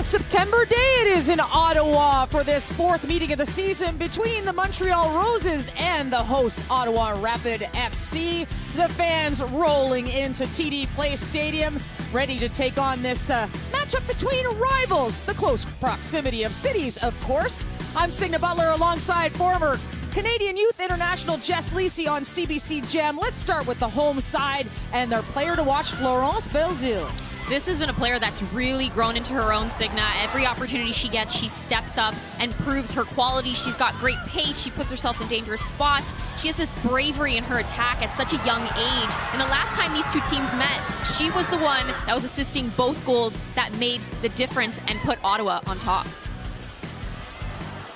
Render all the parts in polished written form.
a September day it is in Ottawa for this fourth meeting of the season between the Montreal Roses and the host Ottawa Rapid FC. The fans rolling into TD Place Stadium, ready to take on this matchup between rivals. The close proximity of cities, of course. I'm Signa Butler alongside former Canadian Youth International Jess Lisi on CBC Gem. Let's start with the home side and their player to watch, Florence Belzile. This has been a player that's really grown into her own, Signa. Every opportunity she gets, she steps up and proves her quality. She's got great pace. She puts herself in dangerous spots. She has this bravery in her attack at such a young age. And the last time these two teams met, she was the one that was assisting both goals that made the difference and put Ottawa on top.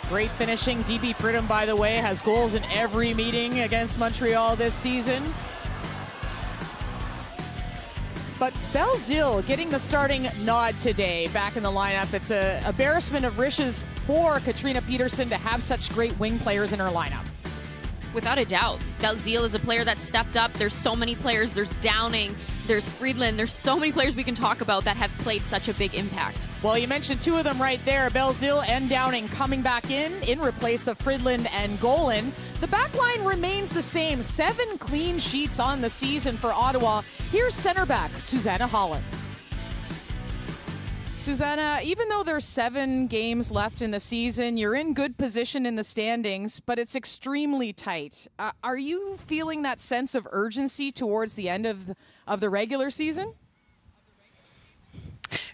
Great finishing. DB Pridham, by the way, has goals in every meeting against Montreal this season. But Belzile getting the starting nod today back in the lineup. It's an embarrassment of riches for Katrina Peterson to have such great wing players in her lineup. Without a doubt, Belzile is a player that stepped up. There's so many players. There's Downing, there's Friedland. There's so many players we can talk about that have played such a big impact. Well, you mentioned two of them right there, Belzile and Downing coming back in replace of Friedland and Golan. The back line remains the same. 7 clean sheets on the season for Ottawa. Here's center back Susanna Holland. Susanna, even though there's 7 games left in the season, you're in good position in the standings, but it's extremely tight. Are you feeling that sense of urgency towards the end of the regular season?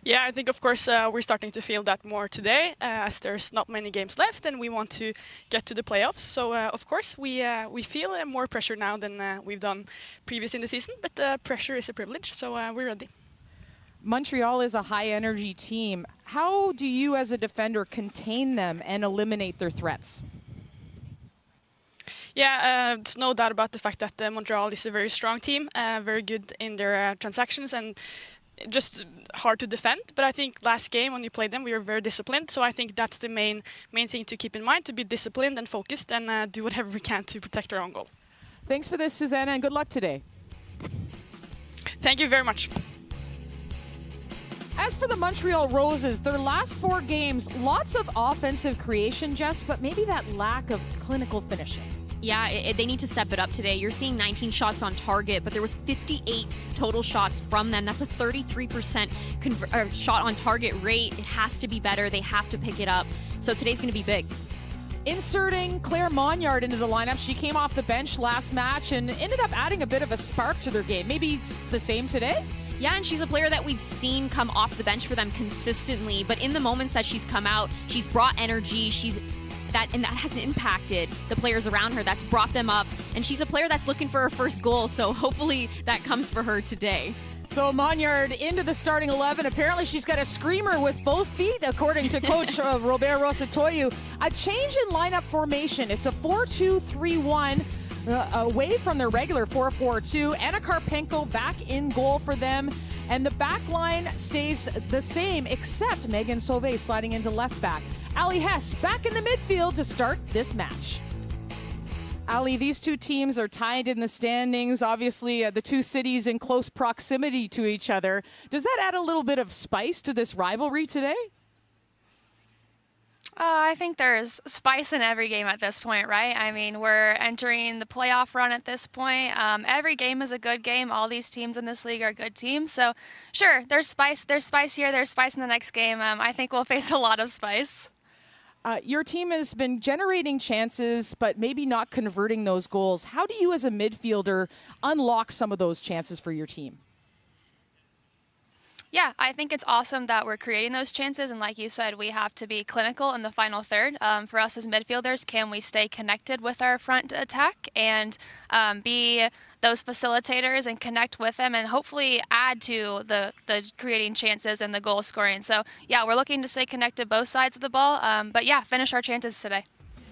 Yeah, I think, of course, we're starting to feel that more today, as there's not many games left and we want to get to the playoffs. So, of course, we feel more pressure now than we've done previous in the season, but pressure is a privilege, so we're ready. Montreal is a high-energy team. How do you, as a defender, contain them and eliminate their threats? Yeah, there's no doubt about the fact that Montreal is a very strong team, very good in their transactions and just hard to defend. But I think last game when we played them, we were very disciplined. So I think that's the main thing to keep in mind, to be disciplined and focused and do whatever we can to protect our own goal. Thanks for this, Susanna, and good luck today. Thank you very much. As for the Montreal Roses, their last 4 games, lots of offensive creation, Jess, but maybe that lack of clinical finishing. Yeah, they need to step it up today. You're seeing 19 shots on target, but there was 58 total shots from them. That's a 33% shot on target rate. It has to be better. They have to pick it up. So today's going to be big. Inserting Claire Monyard into the lineup. She came off the bench last match and ended up adding a bit of a spark to their game. Maybe it's the same today? Yeah, and she's a player that we've seen come off the bench for them consistently. But in the moments that she's come out, she's brought energy. That has impacted the players around her. That's brought them up. And she's a player that's looking for her first goal. So hopefully that comes for her today. So Monyard into the starting 11. Apparently she's got a screamer with both feet, according to Coach Robert Rosatoyu. A change in lineup formation. It's a 4-2-3-1. Away from their regular 4-4-2. Anna Karpenko back in goal for them. And the back line stays the same, except Megan Sauvé sliding into left back. Ali Hess back in the midfield to start this match. Ali, these two teams are tied in the standings. Obviously, the two cities in close proximity to each other. Does that add a little bit of spice to this rivalry today? I think there's spice in every game at this point, right? I mean, we're entering the playoff run at this point. Every game is a good game. All these teams in this league are good teams. So, sure, there's spice. There's spice here. There's spice in the next game. I think we'll face a lot of spice. Your team has been generating chances, but maybe not converting those goals. How do you, as a midfielder, unlock some of those chances for your team? Yeah, I think it's awesome that we're creating those chances. And like you said, we have to be clinical in the final third. For us as midfielders, can we stay connected with our front attack and be those facilitators and connect with them and hopefully add to the creating chances and the goal scoring. So, yeah, we're looking to stay connected both sides of the ball. But, yeah, finish our chances today.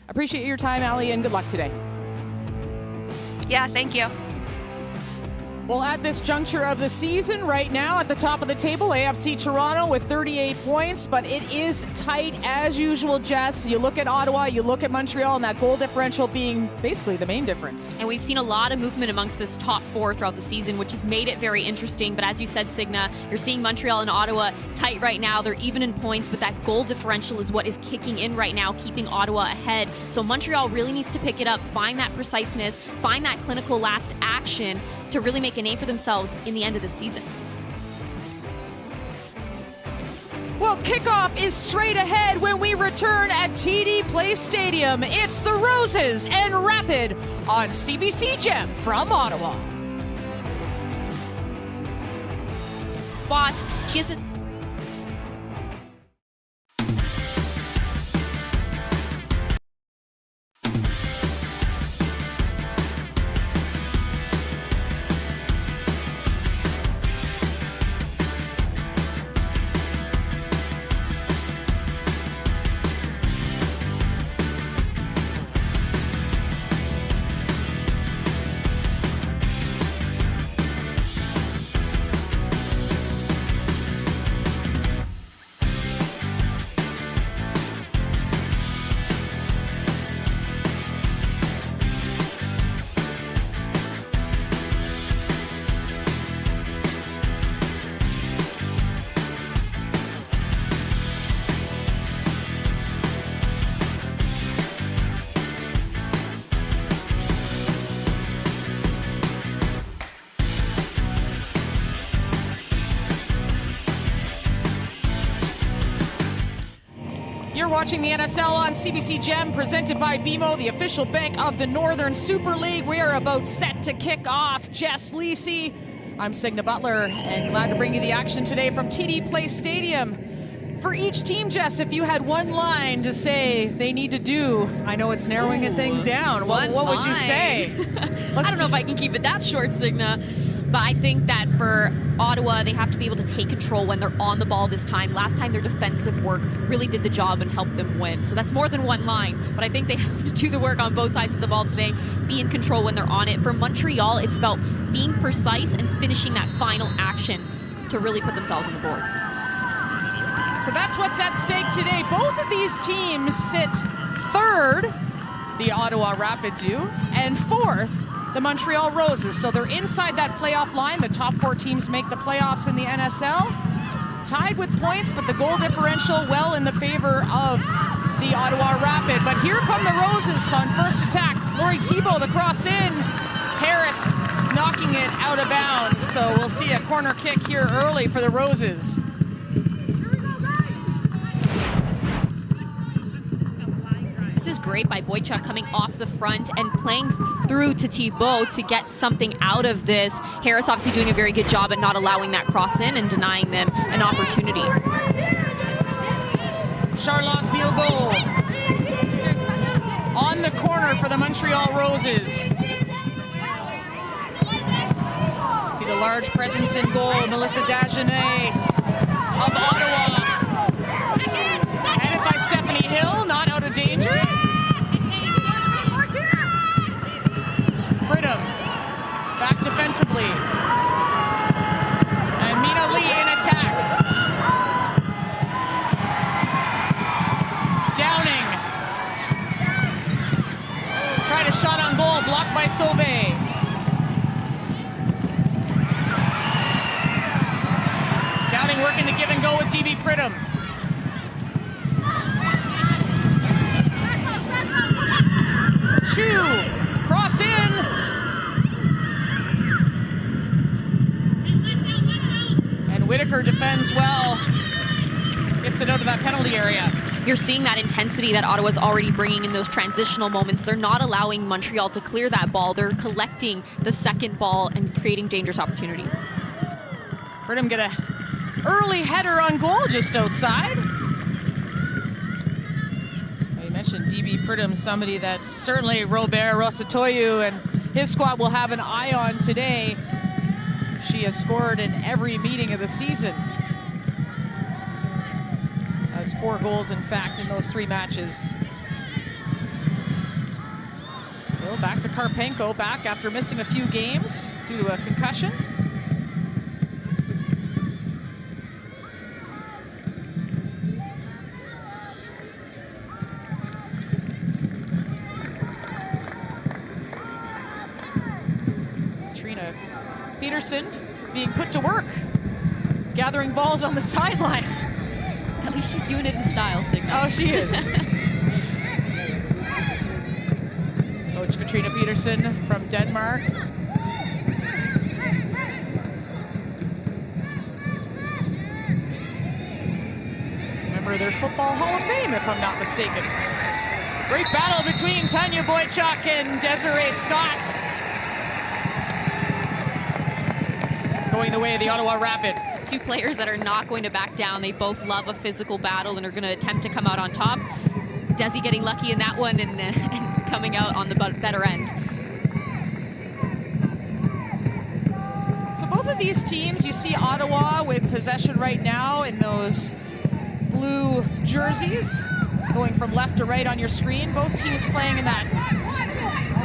Appreciate your time, Ali, and good luck today. Yeah, thank you. Well, at this juncture of the season, right now at the top of the table, AFC Toronto with 38 points, but it is tight as usual, Jess. You look at Ottawa, you look at Montreal, and that goal differential being basically the main difference. And we've seen a lot of movement amongst this top four throughout the season, which has made it very interesting. But as you said, Signa, you're seeing Montreal and Ottawa tight right now. They're even in points, but that goal differential is what is kicking in right now, keeping Ottawa ahead. So Montreal really needs to pick it up, find that preciseness, find that clinical last action to really make a name for themselves in the end of the season. Well, kickoff is straight ahead when we return at TD Place Stadium. It's the Roses and Rapid on CBC Gem from Ottawa. Spot, she has this You're watching the NSL on CBC Gem, presented by BMO, the official bank of the Northern Super League. We are about set to kick off. Jess Lisi, I'm Signa Butler, and glad to bring you the action today from TD Place Stadium. For each team, Jess, if you had one line to say they need to do, I know it's narrowing things down. What would you say? I don't know if I can keep it that short, Signa. But I think that for Ottawa, they have to be able to take control when they're on the ball this time. Last time, their defensive work really did the job and helped them win. So that's more than one line. But I think they have to do the work on both sides of the ball today, be in control when they're on it. For Montreal, it's about being precise and finishing that final action to really put themselves on the board. So that's what's at stake today. Both of these teams sit third, the Ottawa Rapid do, and fourth, the Montreal Roses. So they're inside that playoff line. The top four teams make the playoffs in the NSL. Tied with points, but the goal differential well in the favor of the Ottawa Rapid. But here come the Roses on first attack. Lori Thibault, the cross in. Harris knocking it out of bounds. So we'll see a corner kick here early for the Roses. This is great by Boychuk coming off the front and playing through to Thibault to get something out of this. Harris obviously doing a very good job at not allowing that cross in and denying them an opportunity. Charlotte Bilbao on the corner for the Montreal Roses. See the large presence in goal, Melissa Dagenet of Ottawa. Headed by Stephanie Hill, not out of danger. Pridham back defensively. And Mina Lee in attack. Downing. Tried a shot on goal, blocked by Sauvé. Downing working to give and go with DB Pridham. Chu, cross in. And Whitaker defends well. Gets it out of that penalty area. You're seeing that intensity that Ottawa's already bringing in those transitional moments. They're not allowing Montreal to clear that ball. They're collecting the second ball and creating dangerous opportunities. Pridham get a early header on goal just outside. You mentioned DB Pridham, somebody that certainly Robert Rosatoyu and his squad will have an eye on today. She has scored in every meeting of the season. Has 4 goals, in fact, in those 3 matches. They'll back to Karpenko, back after missing a few games due to a concussion. Katrina Peterson being put to work, gathering balls on the sideline. At least she's doing it in style, Signa. Oh, she is. Coach Katrina Peterson from Denmark. Member of their Football Hall of Fame, if I'm not mistaken. Great battle between Tanya Boychuk and Desiree Scott. Going the way of the Ottawa Rapid. Two players that are not going to back down. They both love a physical battle and are going to attempt to come out on top. Desi getting lucky in that one and coming out on the better end. So both of these teams, you see Ottawa with possession right now in those blue jerseys, going from left to right on your screen. Both teams playing in that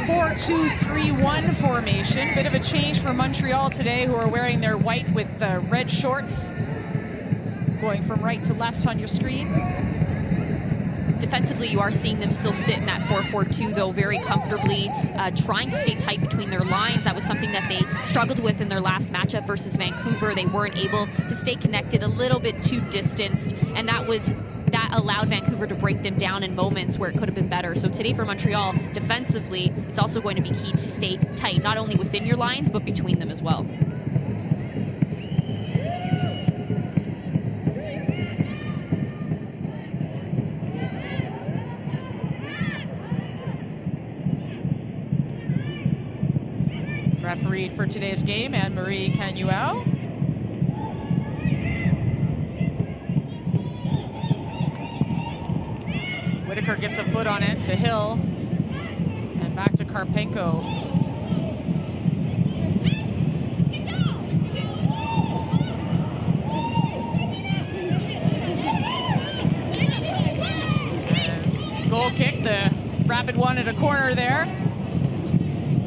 4-2-3-1 formation. Bit of a change for Montreal today, who are wearing their white with red shorts. Going from right to left on your screen. Defensively, you are seeing them still sit in that 4-4-2, though, very comfortably, trying to stay tight between their lines. That was something that they struggled with in their last matchup versus Vancouver. They weren't able to stay connected, a little bit too distanced, and that allowed Vancouver to break them down in moments where it could have been better. So today for Montreal, defensively, it's also going to be key to stay tight, not only within your lines, but between them as well. Referee for today's game, Anne-Marie Canuel. Whitaker gets a foot on it to Hill. And back to Karpenko. And goal kick, the rapid one at a corner there.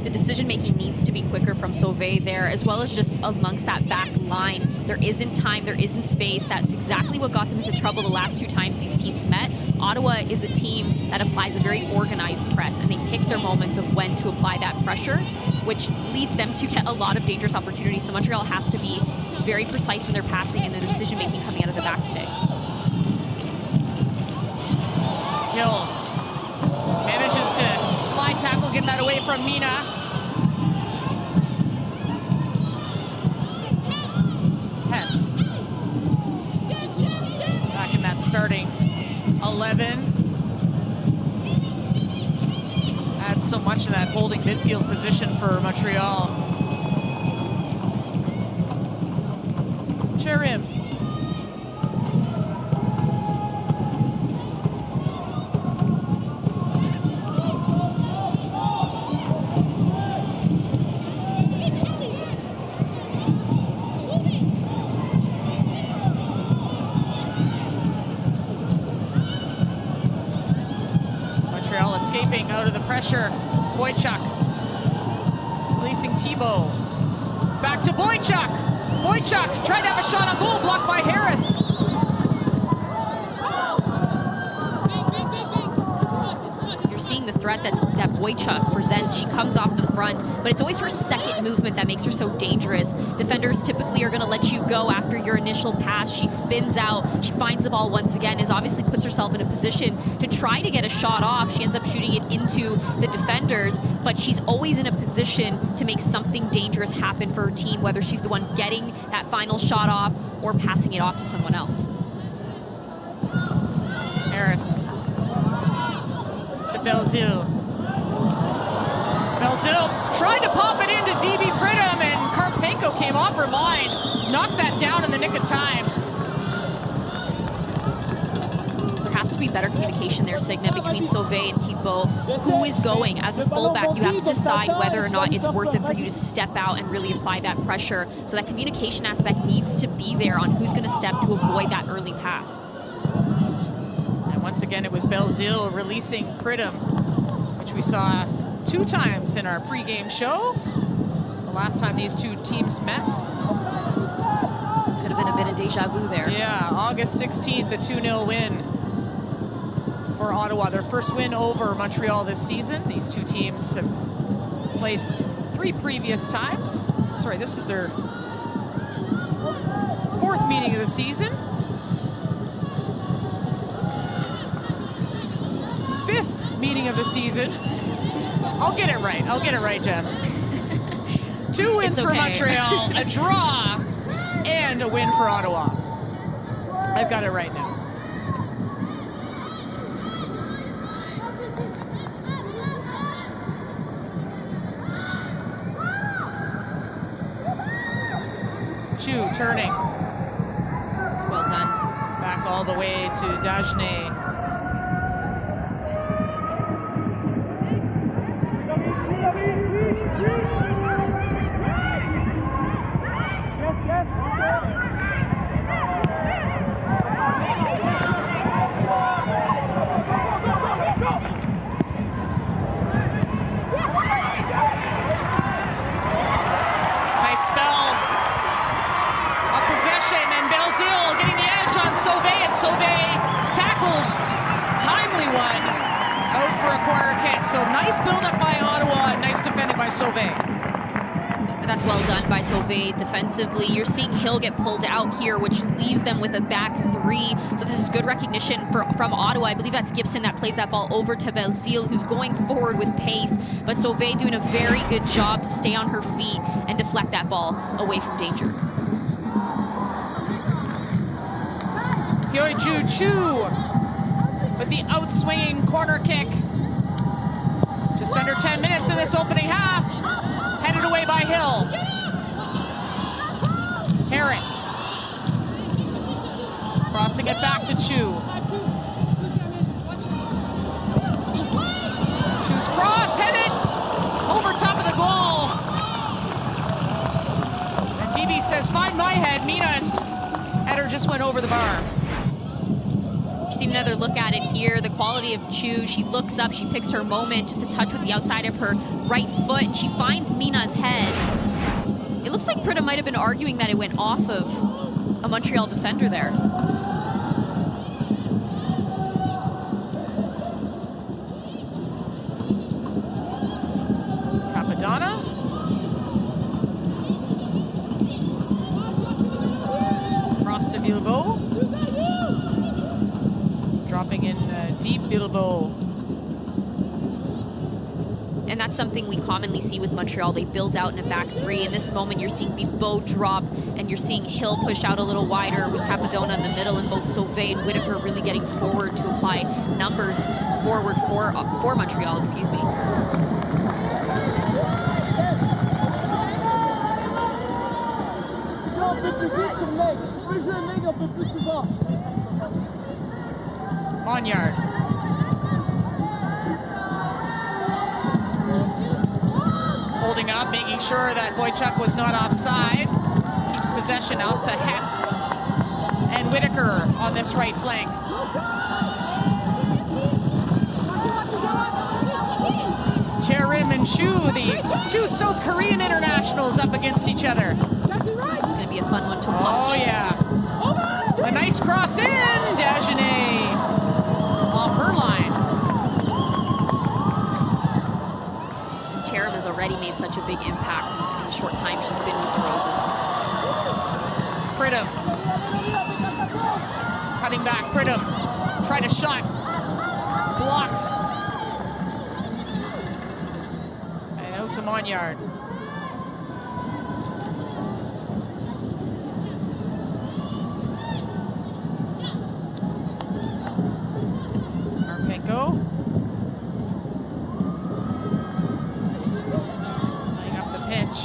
The decision-making needs to be quicker from Sauvé there, as well as just amongst that back line. There isn't time, there isn't space. That's exactly what got them into trouble the last two times these teams met. Ottawa is a team that applies a very organized press, and they pick their moments of when to apply that pressure, which leads them to get a lot of dangerous opportunities. So Montreal has to be very precise in their passing and their decision-making coming out of the back today. Hill manages to slide tackle, get that away from Mina. Hess. Back in that starting 11. Adds so much of that holding midfield position for Montreal. Cherim. Escaping out of the pressure. Boychuk releasing Thibault. Back to Boychuk. Boychuk tried to have a shot on goal, blocked by Harris. You're seeing the threat that Boychuk presents. She comes off the front, but it's always her second movement that makes her so dangerous. Defenders typically are going to let you go after your initial pass. She spins out, she finds the ball once again, is obviously puts herself in a position to try to get a shot off. She ends up shooting it into the defenders, but she's always in a position to make something dangerous happen for her team, whether she's the one getting that final shot off or passing it off to someone else. Harris to Belzile. Belzile tried to pop it into DB Pridham, and Karpenko came off her line, knocked that down in the nick of time. There has to be better communication there, Signa, between Sauvé and Thibault. Who is going? As a fullback, you have to decide whether or not it's worth it for you to step out and really apply that pressure. So that communication aspect needs to be there on who's going to step to avoid that early pass. And once again, it was Belzile releasing Pridham, which we saw 2 times in our pregame show. The last time these 2 teams met. Could have been a bit of deja vu there. Yeah, August 16th, a 2-0 win for Ottawa. Their first win over Montreal this season. These 2 teams have played 3 previous times. Sorry, this is their 4th meeting of the season. 5th meeting of the season. I'll get it right. I'll get it right, Jess. 2 wins for Montreal, a draw, and a win for Ottawa. I've got it right now. Chu turning. Well done. Back all the way to Dagenet. Nice spell of possession, and Belzile getting the edge on Sauvé, and Sauvé tackled. Timely one. Out for a corner kick. So nice build-up by Ottawa, and nice defended by Sauvé. That's well done by Sauvé defensively. You're seeing Hill get pulled out here, which leaves them with a back 3. So this is good recognition from Ottawa. I believe that's Gibson that plays that ball over to Belzile, who's going forward with pace. But Sauvé doing a very good job to stay on her feet and deflect that ball away from danger. Hyo-Ju Chu with the out-swinging corner kick. Just under 10 minutes in this opening half. Headed away by Hill. Harris. Crossing it back to Chu. Chu's cross, headed over top of the goal. And DB says, find my head. Mina's header just went over the bar. See another look at it here. The quality of Chu. She looks up, she picks her moment, just a touch with the outside of her right foot, and she finds Mina's head. It looks like Prida might have been arguing that it went off of a Montreal defender there. Capadonna. Cross to Bilbao. Dropping in deep Bilbao. And that's something we commonly see with Montreal. They build out in a back 3. In this moment, you're seeing Bilbao drop, and you're seeing Hill push out a little wider with Capadonna in the middle, and both Sauvé and Whitaker really getting forward to apply numbers forward for Montreal, excuse me. Monyard. Holding up, making sure that Boychuk was not offside. Keeps possession out to Hess and Whitaker on this right flank. Cherim and Chu, the 2 South Korean internationals, up against each other. It's going to be a fun one to watch. Oh, yeah. A nice cross in. Dagenet off her line. Cherim has already made such a big impact in the short time she's been with the Roses. Pridham. Cutting back, Pridham. Tried a shot. Blocks. And out to Monyard. Arpenko. Playing up the pitch.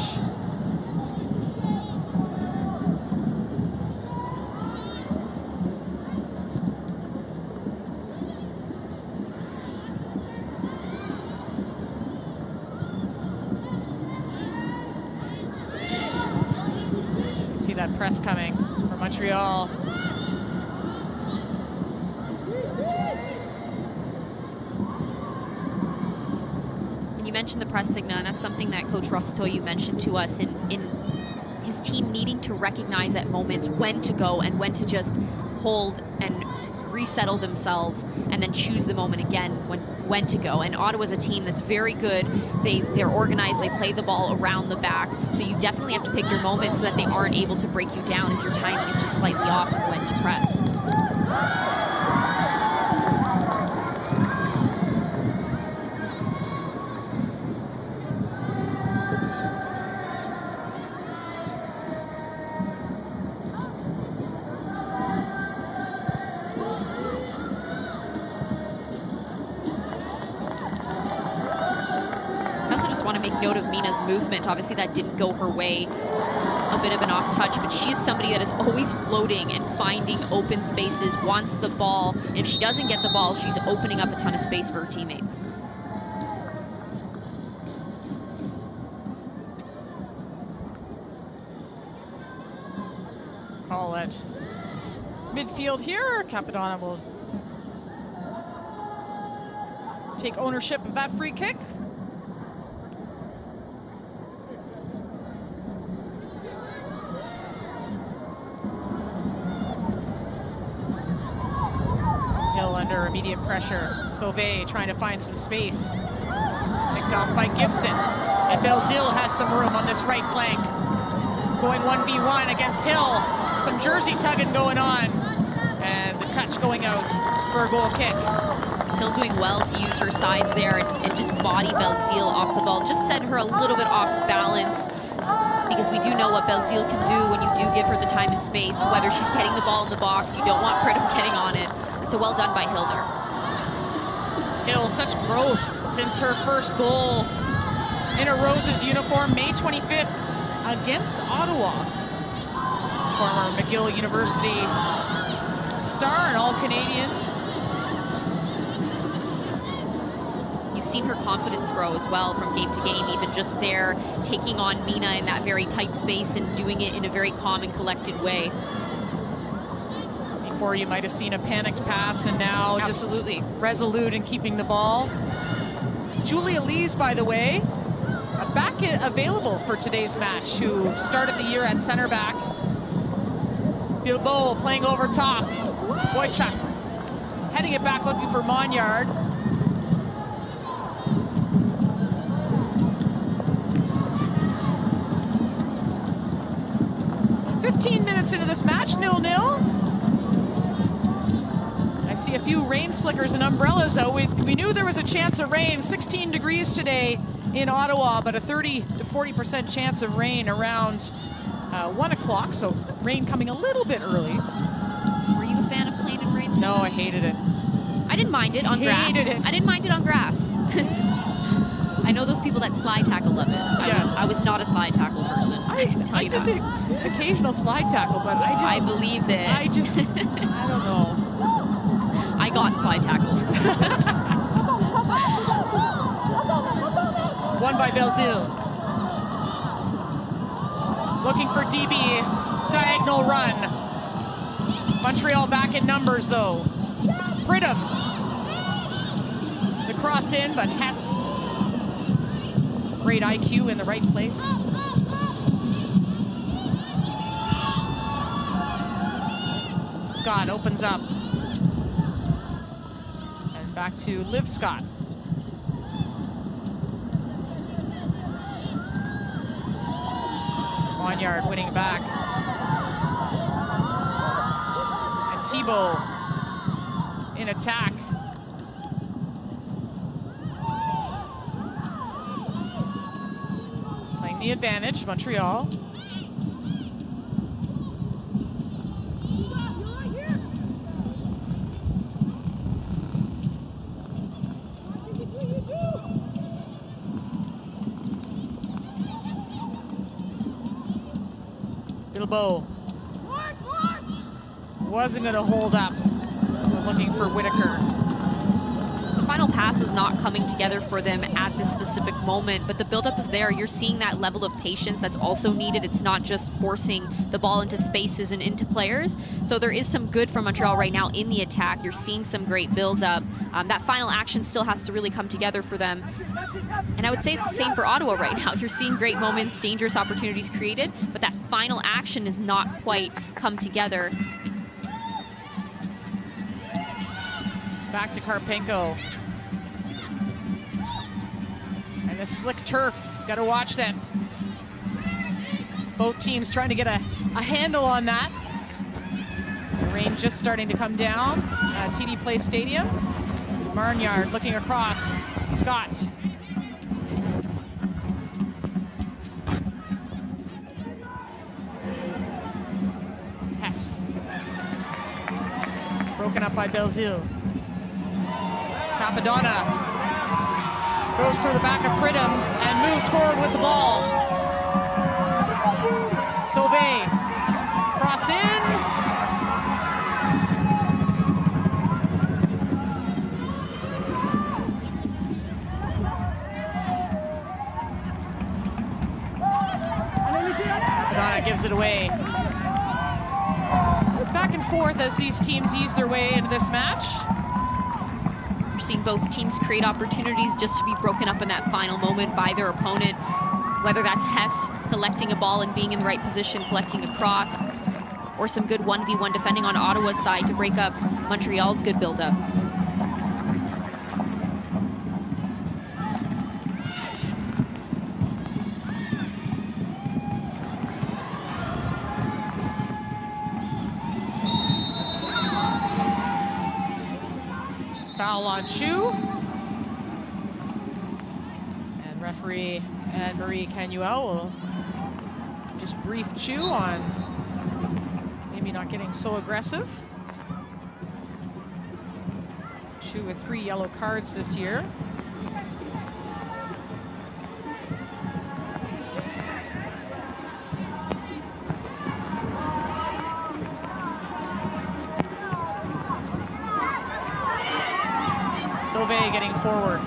See that press coming from Montreal. mentioned the press, Signa, and that's something that Coach Russell Toyu mentioned to us in his team needing to recognize at moments when to go and when to just hold and resettle themselves and then choose the moment again when to go. And Ottawa's a team that's very good. They're organized. They play the ball around the back. So you definitely have to pick your moments so that they aren't able to break you down if your timing is just slightly off of when to press. Make note of Mina's movement. Obviously that didn't go her way, a bit of an off touch, but she's somebody that is always floating and finding open spaces, wants the ball. And if she doesn't get the ball, she's opening up a ton of space for her teammates. Call it midfield here. Capadonna will take ownership of that free kick. Under immediate pressure. Sauvé trying to find some space. Picked off by Gibson. And Belzile has some room on this right flank. Going 1v1 against Hill. Some jersey tugging going on. And the touch going out for a goal kick. Hill doing well to use her size there and just body Belzile off the ball. Just set her a little bit off balance, because we do know what Belzile can do when you do give her the time and space. Whether she's getting the ball in the box, you don't want Pregame getting on it. So well done by Hill there. Hill, such growth since her first goal in a Roses uniform, May 25th against Ottawa. Former McGill University star and All-Canadian. You've seen her confidence grow as well from game to game, even just there, taking on Mina in that very tight space and doing it in a very calm and collected way. Before you might have seen a panicked pass, and now absolutely just resolute in keeping the ball. Julia Lees, by the way, back available for today's match, who started the year at center back. Bilbao playing over top. Wojciak heading it back, looking for Monyard. So 15 minutes into this match, 0-0. I see a few rain slickers and umbrellas out. We knew there was a chance of rain. 16 degrees today in Ottawa, but a 30 to 40% chance of rain around 1 o'clock, so rain coming a little bit early. Were you a fan of playing in rain? No, I hated it. I didn't mind it on grass. I didn't mind it on grass. I know those people that slide tackle love it. Yes. I was not a slide tackle person. I can tell you did the occasional slide tackle, but I believe it. I don't know. I got slide tackled. Won by Belzile. Looking for DB, diagonal run. Montreal back in numbers though. Pridham. The cross in, but Hess. Great IQ in the right place. Scott opens up. And back to Liv Scott. Monyard winning back. And Thibault in attack. Playing the advantage, Montreal. Bilbao wasn't going to hold up. We're looking for Whitaker. The final pass is not coming together for them at this specific moment, but the buildup is there. You're seeing that level of patience that's also needed. It's not just forcing the ball into spaces and into players. So there is some good from Montreal right now in the attack. You're seeing some great buildup. That final action still has to really come together for them. And I would say it's the same for Ottawa right now. You're seeing great moments, dangerous opportunities created, but that final action is not quite come together. Back to Karpenko. And the slick turf, got to watch that. Both teams trying to get a handle on that. The rain just starting to come down at TD Place Stadium. Marnyard looking across. Scott. Hess. Broken up by Belzile. Capadonna goes through the back of Pregame and moves forward with the ball. Sauvé, cross in. Capadonna gives it away. So back and forth as these teams ease their way into this match. Seeing both teams create opportunities just to be broken up in that final moment by their opponent, whether that's Hess collecting a ball and being in the right position, collecting a cross, or some good 1v1 defending on Ottawa's side to break up Montreal's good build-up. Foul on Chu. And referee Anne-Marie Canuel will just brief Chu on maybe not getting so aggressive. Chu with 3 yellow cards this year. Sauvé getting forward.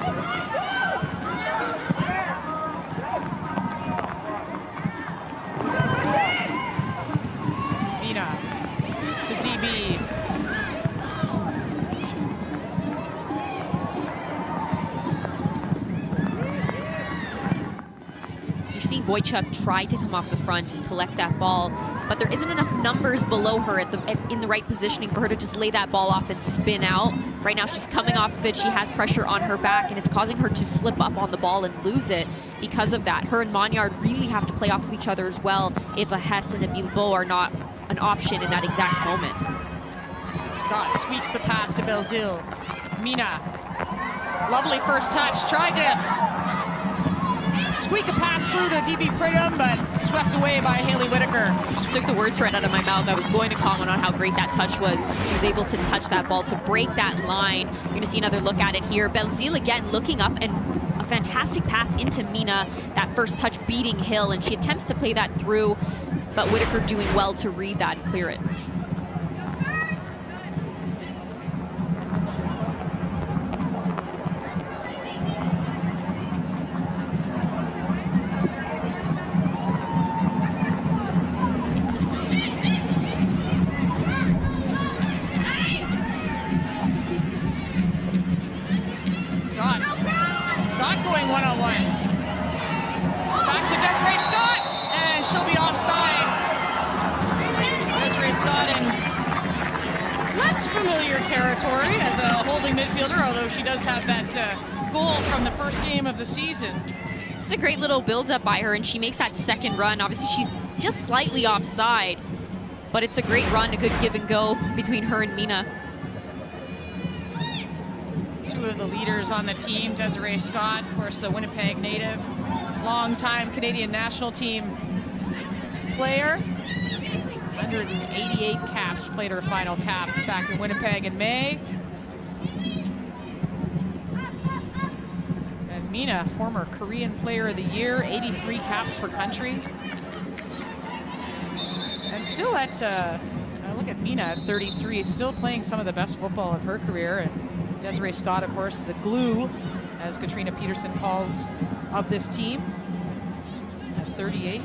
Mina to DB. You're seeing Boychuk try to come off the front and collect that ball, but there isn't enough numbers below her in the right positioning for her to just lay that ball off and spin out. Right now she's coming off of it, she has pressure on her back, and it's causing her to slip up on the ball and lose it because of that. Her and Monyard really have to play off of each other as well if a Hess and a Bilbao are not an option in that exact moment. Scott squeaks the pass to Belzile. Mina, lovely first touch, tried to squeak a pass through to DB Pregame, but swept away by Haley Whitaker. You just took the words right out of my mouth. I was going to comment on how great that touch was. He was able to touch that ball to break that line. You're going to see another look at it here. Belzile again looking up, and a fantastic pass into Mina. That first touch beating Hill, and she attempts to play that through, but Whitaker doing well to read that and clear it. Scott going one-on-one. Back to Desiree Scott, and she'll be offside. Desiree Scott in less familiar territory as a holding midfielder, although she does have that goal from the first game of the season. It's a great little build-up by her, and she makes that second run. Obviously, she's just slightly offside, but it's a great run, a good give and go between her and Mina. Two of the leaders on the team, Desiree Scott, of course, the Winnipeg native, longtime Canadian national team player. 188 caps, played her final cap back in Winnipeg in May. And Mina, former Korean Player of the Year, 83 caps for country. And still at, look at Mina at 33, still playing some of the best football of her career. And Desiree Scott, of course, the glue, as Katrina Peterson calls, of this team at 38.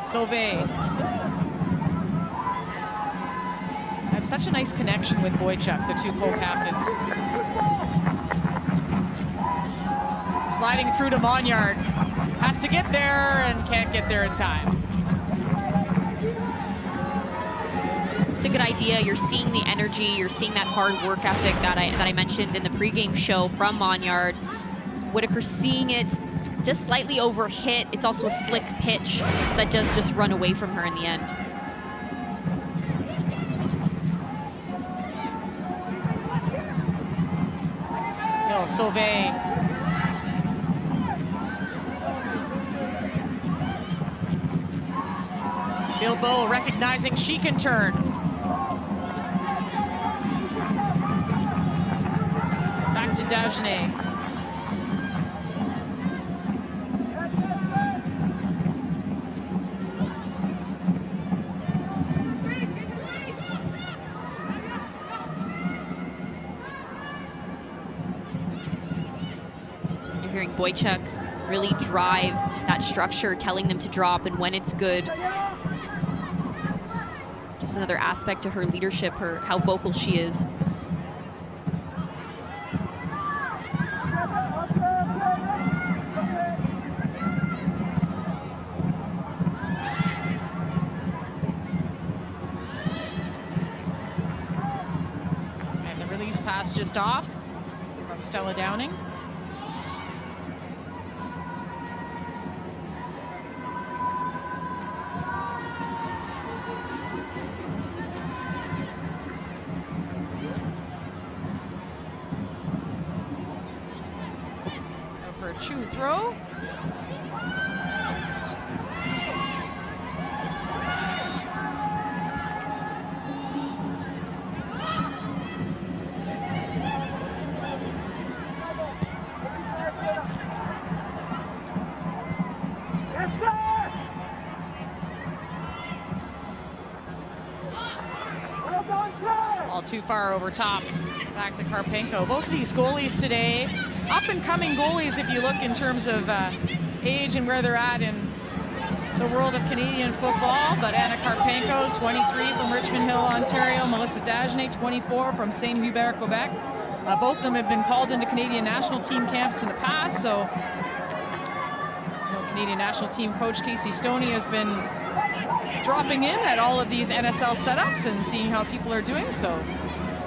Sauvé has such a nice connection with Boychuk, the two co-captains. Sliding through to Monyard. Has to get there and can't get there in time. It's a good idea. You're seeing the energy. You're seeing that hard work ethic that I mentioned in the pregame show from Monyard. Whitaker seeing it just slightly over hit. It's also a slick pitch, so that does just run away from her in the end. Sauvé. Bilbo recognizing she can turn. Back to Dagenet. Hearing Boychuk really drive that structure, telling them to drop and when it's good. Just another aspect to her leadership, how vocal she is. And the release pass just off from Stella Downing. Chu throw. All too far over top. Back to Karpenko. Both of these goalies today, up-and-coming goalies if you look in terms of age and where they're at in the world of Canadian football. But Anna Karpenko, 23 from Richmond Hill, Ontario. Melissa Dagenet, 24 from Saint-Hubert, Quebec. Both of them have been called into Canadian national team camps in the past. So, Canadian national team coach Casey Stoney has been dropping in at all of these NSL setups and seeing how people are doing. So.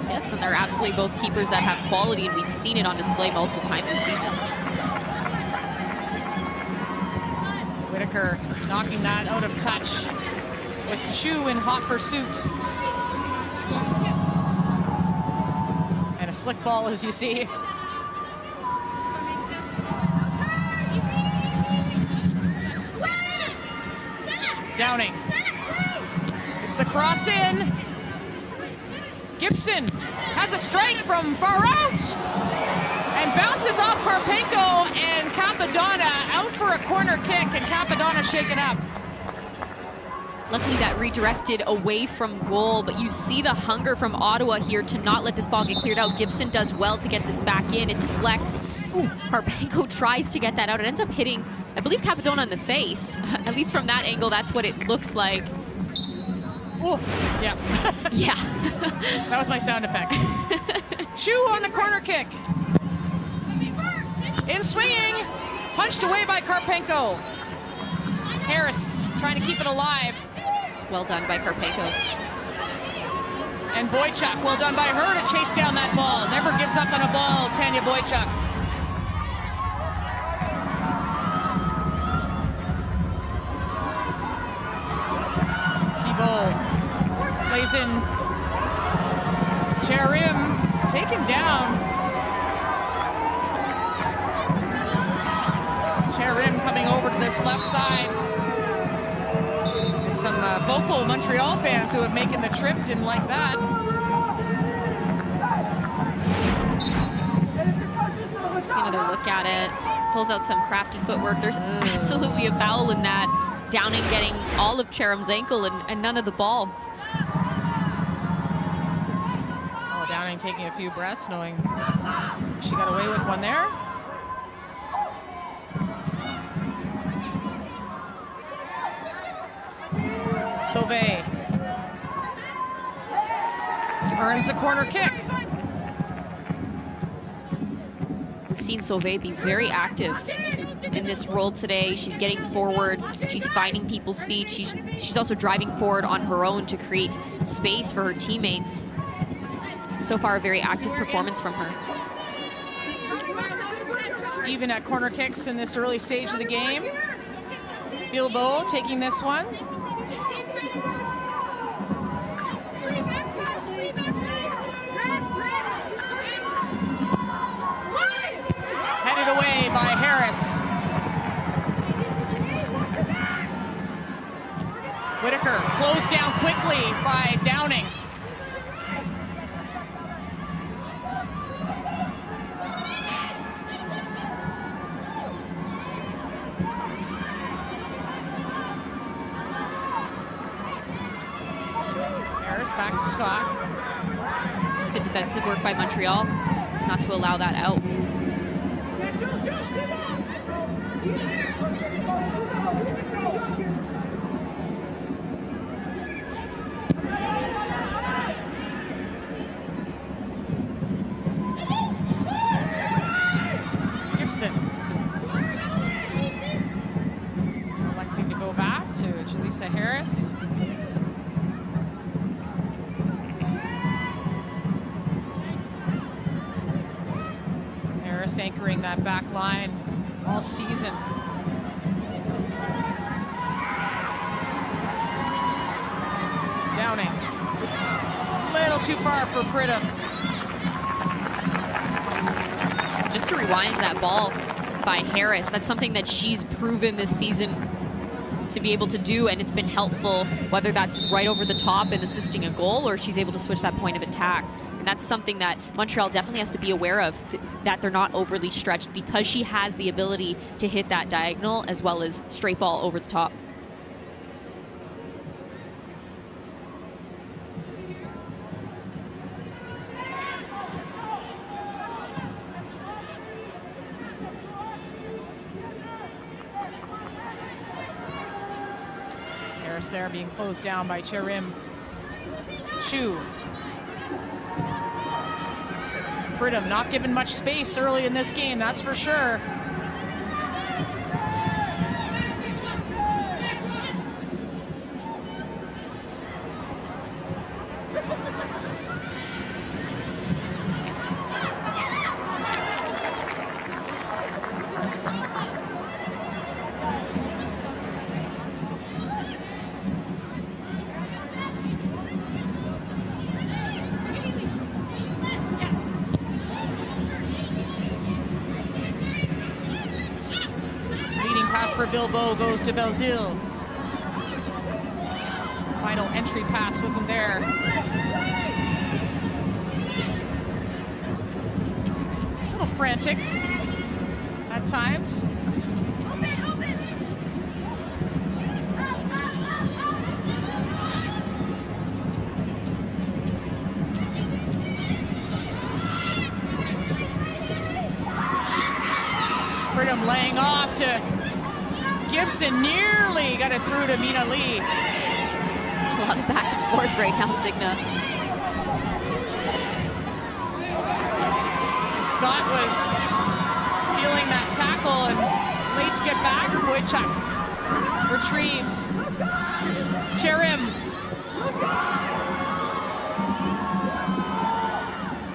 Yes, and they're absolutely both keepers that have quality, and we've seen it on display multiple times this season. Whitaker knocking that out of touch with Chu in hot pursuit. And a slick ball, as you see. Downing. It's the cross in. Gibson has a strike from far out and bounces off Karpenko, and Capadonna out for a corner kick, and Capadonna shaken up. Luckily that redirected away from goal, but you see the hunger from Ottawa here to not let this ball get cleared out. Gibson does well to get this back in. It deflects. Karpenko tries to get that out. It ends up hitting, I believe, Capadonna in the face. At least from that angle, that's what it looks like. Oh, yeah. Yeah. That was my sound effect. Chu on the corner kick. In swinging. Punched away by Karpenko. Harris trying to keep it alive. It's well done by Karpenko. And Boychuk, well done by her to chase down that ball. Never gives up on a ball, Tanya Boychuk. Plays in Cherim, taken down. Cherim coming over to this left side. And some vocal Montreal fans who have making the trip didn't like that. Let's see another look at it. Pulls out some crafty footwork. There's absolutely a foul in that. Downing getting all of Cherum's ankle and none of the ball. So Downing taking a few breaths, knowing she got away with one there. Sauvé earns a corner kick. We've seen Sauvé be very active in this role today. She's getting forward, she's finding people's feet, she's also driving forward on her own to create space for her teammates. So far, a very active performance from her. Even at corner kicks in this early stage of the game. Bilbao taking this one. Headed away by Harris. Whitaker closed down quickly by Downing. Harris back to Scott. It's good defensive work by Montreal, not to allow that out. Gibson electing to go back to Jaleesa Harris. Harris anchoring that back line all season. Downing. A little too far for Pridham. Just to rewind that ball by Harris, that's something that she's proven this season to be able to do, and it's been helpful, whether that's right over the top and assisting a goal, or she's able to switch that point of attack. And that's something that Montreal definitely has to be aware of, that they're not overly stretched, because she has the ability to hit that diagonal as well as straight ball over the top. Harris there being closed down by Cherym. Chu. Pridham not given much space early in this game, that's for sure. For Bilbao goes to Belzile. Final entry pass wasn't there. A little frantic at times. Pridham laying off to Gibson, nearly got it through to Mina Lee. A lot of back and forth right now, Signa. And Scott was feeling that tackle and late to get back. Boychuk retrieves. Cherym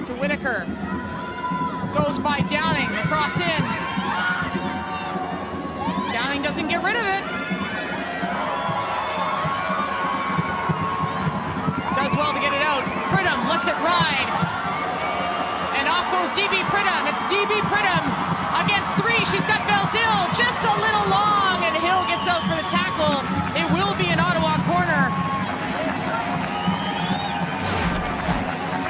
to Whitaker. Goes by Downing, across in. Downing doesn't get rid of it. Does well to get it out. Pridham lets it ride. And off goes DB Pridham. It's DB Pridham against three. She's got Belzile just a little long, and Hill gets out for the tackle. It will be an Ottawa corner.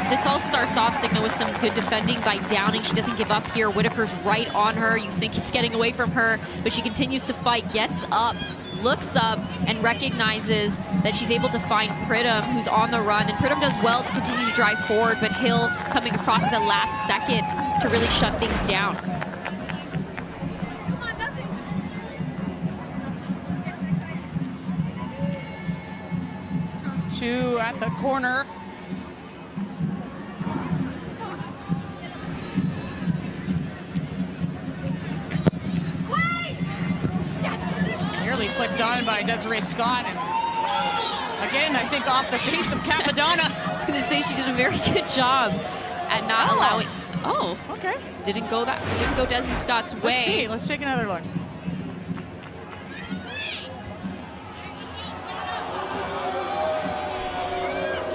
This all starts off, Signa, with some good defending by Downing. She doesn't give up here. Whitaker's right on her. You think it's getting away from her, but she continues to fight, gets up, looks up and recognizes that she's able to find Pregame, who's on the run, and Pregame does well to continue to drive forward, but Hill coming across at the last second to really shut things down. Chu at the corner. Nearly flicked on by Desiree Scott, and again, I think off the face of Capadonna. I was going to say she did a very good job at not allowing. Oh, okay. Didn't go Desi Scott's way. Let's see. Let's take another look.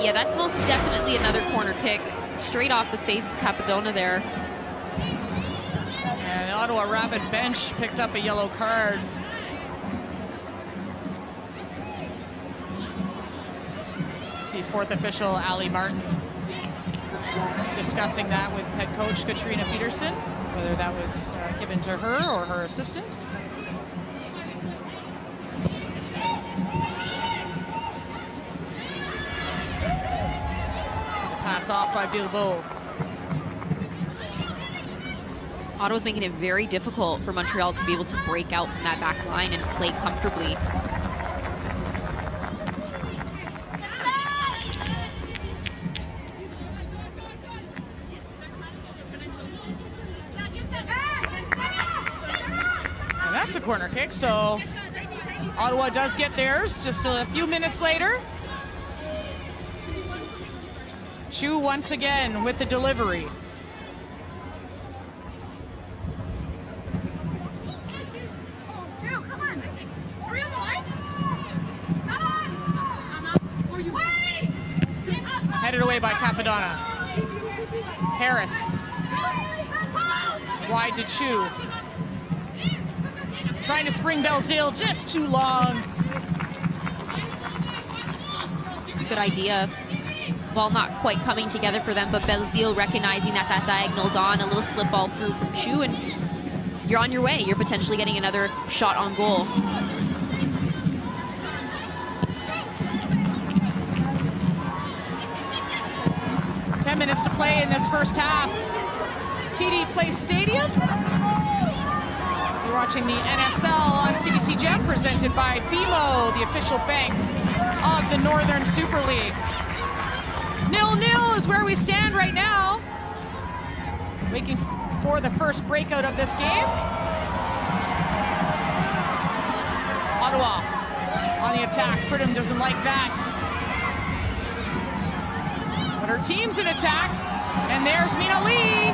Yeah, that's most definitely another corner kick. Straight off the face of Capadonna there. And Ottawa Rapid bench picked up a yellow card. See fourth official Ali Martin discussing that with head coach Katrina Peterson, whether that was given to her or her assistant. Pass off by Bilbao. Ottawa's making it very difficult for Montreal to be able to break out from that back line and play comfortably. And that's a corner kick, so Ottawa does get theirs just a few minutes later. Chu once again with the delivery. Headed away by Capadonna. Harris. Wide to Chu. Trying to spring Belzile, just too long. It's a good idea. Ball not quite coming together for them, but Belzile recognizing that that diagonal's on, a little slip ball through from Chu, and you're on your way. You're potentially getting another shot on goal. Minutes to play in this first half. TD Place Stadium. You're watching the NSL on CBC Gem, presented by BMO, the official bank of the Northern Super League. 0-0 is where we stand right now. Waiting for the first breakout of this game. Ottawa on the attack. Pridham doesn't like that. Her team's in attack, and there's Mina Lee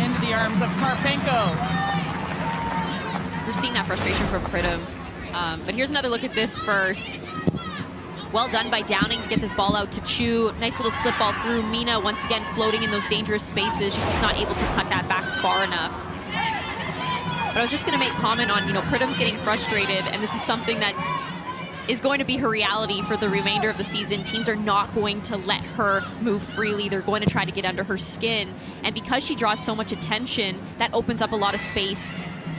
into the arms of Karpenko. We're seeing that frustration from Pridham, but here's another look at this first. Well done by Downing to get this ball out to Chu. Nice little slip ball through. Mina once again floating in those dangerous spaces. She's just not able to cut that back far enough. But I was just going to make comment on, Pridham's getting frustrated, and this is something that is going to be her reality for the remainder of the season. Teams are not going to let her move freely. They're going to try to get under her skin. And because she draws so much attention, that opens up a lot of space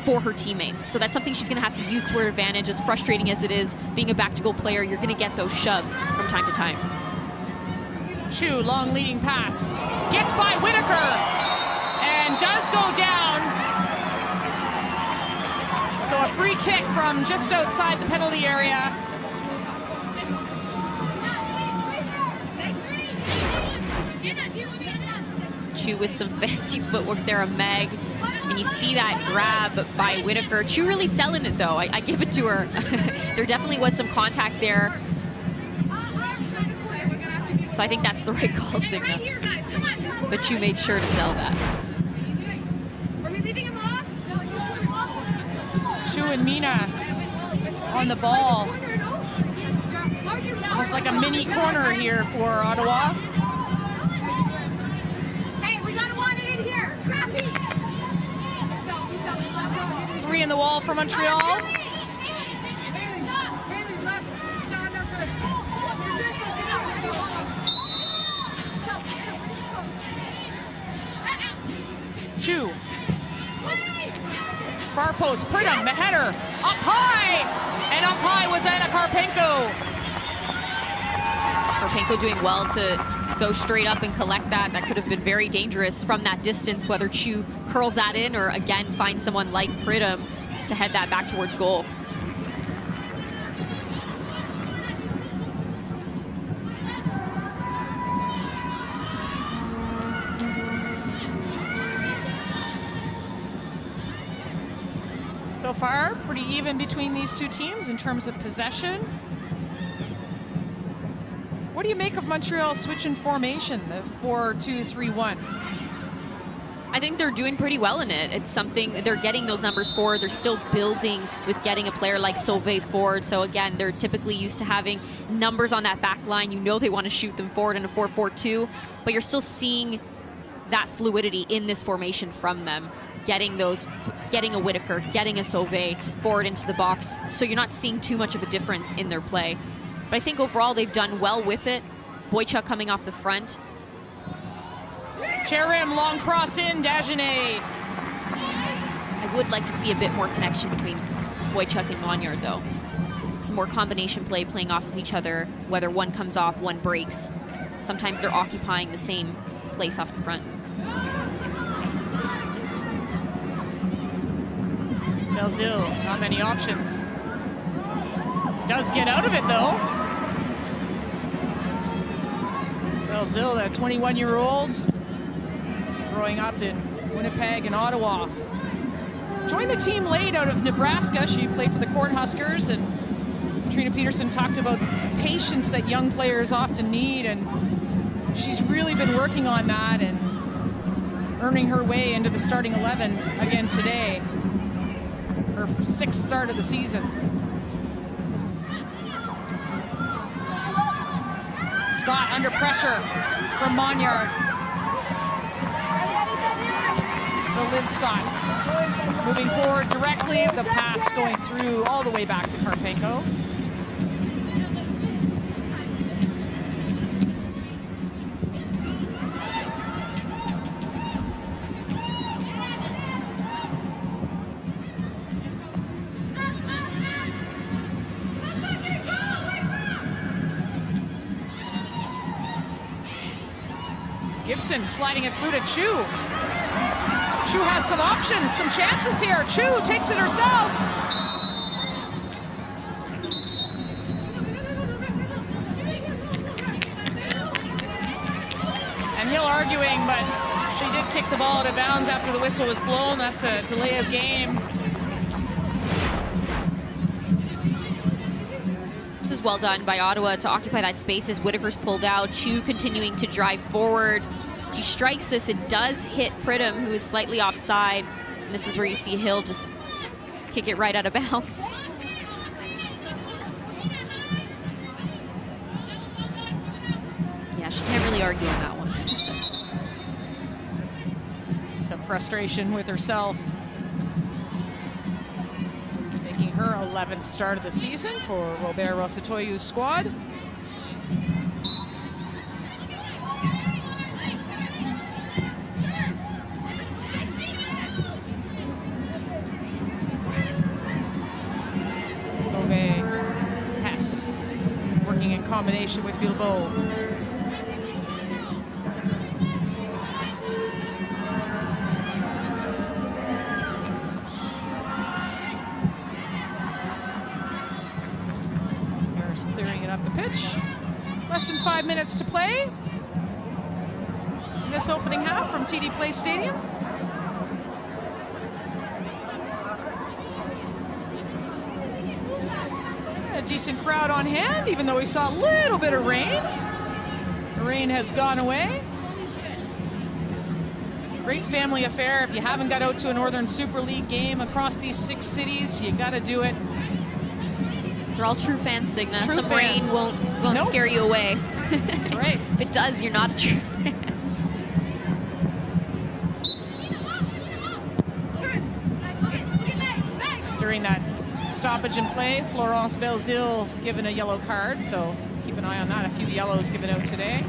for her teammates. So that's something she's going to have to use to her advantage. As frustrating as it is, being a back-to-goal player, you're going to get those shoves from time to time. Chu, long leading pass. Gets by Whitaker and does go down. So a free kick from just outside the penalty area. Chu with some fancy footwork there, a Meg. And you see that grab by Whitaker. Chu really selling it, though. I give it to her. There definitely was some contact there. So I think that's the right call signal. But Chu made sure to sell that. Chu and Mina on the ball. Almost like a mini corner here for Ottawa. Three in the wall for Montreal. Chu. Far far post. Pridham, the header, up high! And up high was Anna Karpenko. Karpenko doing well to go straight up and collect that. That could have been very dangerous from that distance, whether Chu curls that in or again finds someone like Pridham to head that back towards goal. So far, pretty even between these two teams in terms of possession. What do you make of Montreal switching formation, the 4-2-3-1? I think they're doing pretty well in it. It's something they're getting those numbers forward. They're still building with getting a player like Sauvé forward. So again, they're typically used to having numbers on that back line. You know they want to shoot them forward in a 4-4-2, but you're still seeing that fluidity in this formation from them. Getting a Whitaker, getting a Sauvé forward into the box. So you're not seeing too much of a difference in their play. But I think overall they've done well with it. Boychuk coming off the front. Cherim, long cross in, Dagenet. I would like to see a bit more connection between Boychuk and Monyard, though. Some more combination play, playing off of each other, whether one comes off, one breaks. Sometimes they're occupying the same place off the front. Belzile, not many options. Does get out of it, though. Belzile, that 21-year-old, growing up in Winnipeg and Ottawa. Joined the team late out of Nebraska. She played for the Cornhuskers, and Trina Peterson talked about patience that young players often need, and she's really been working on that and earning her way into the starting 11 again today. Her 6th start of the season. Scott under pressure from Monyard. Still lives Scott. Moving forward directly, the pass going through all the way back to Karpenko. Gibson sliding it through to Chu. Chu has some options, some chances here. Chu takes it herself. And Hill arguing, but she did kick the ball out of bounds after the whistle was blown. That's a delay of game. This is well done by Ottawa to occupy that space as Whitaker's pulled out. Chu continuing to drive forward. She strikes this. It does hit Pridham, who is slightly offside. And this is where you see Hill just kick it right out of bounds. Yeah, she can't really argue on that one. Some frustration with herself. Making her 11th start of the season for Robert Rosatoyu's squad. Hess working in combination with Bilbao. Harris clearing it up the pitch. Less than 5 minutes to play in this opening half from TD Place Stadium. Decent crowd on hand, even though we saw a little bit of rain. The rain has gone away. Great family affair. If you haven't got out to a Northern Super League game across these 6 cities, you got to do it. They're all true fans, Signa. True Some fans. rain won't Nope. scare you away. That's right. If it does, you're not a true fan. During that stoppage in play, Florence Belzile given a yellow card, so keep an eye on that. A few yellows given out today.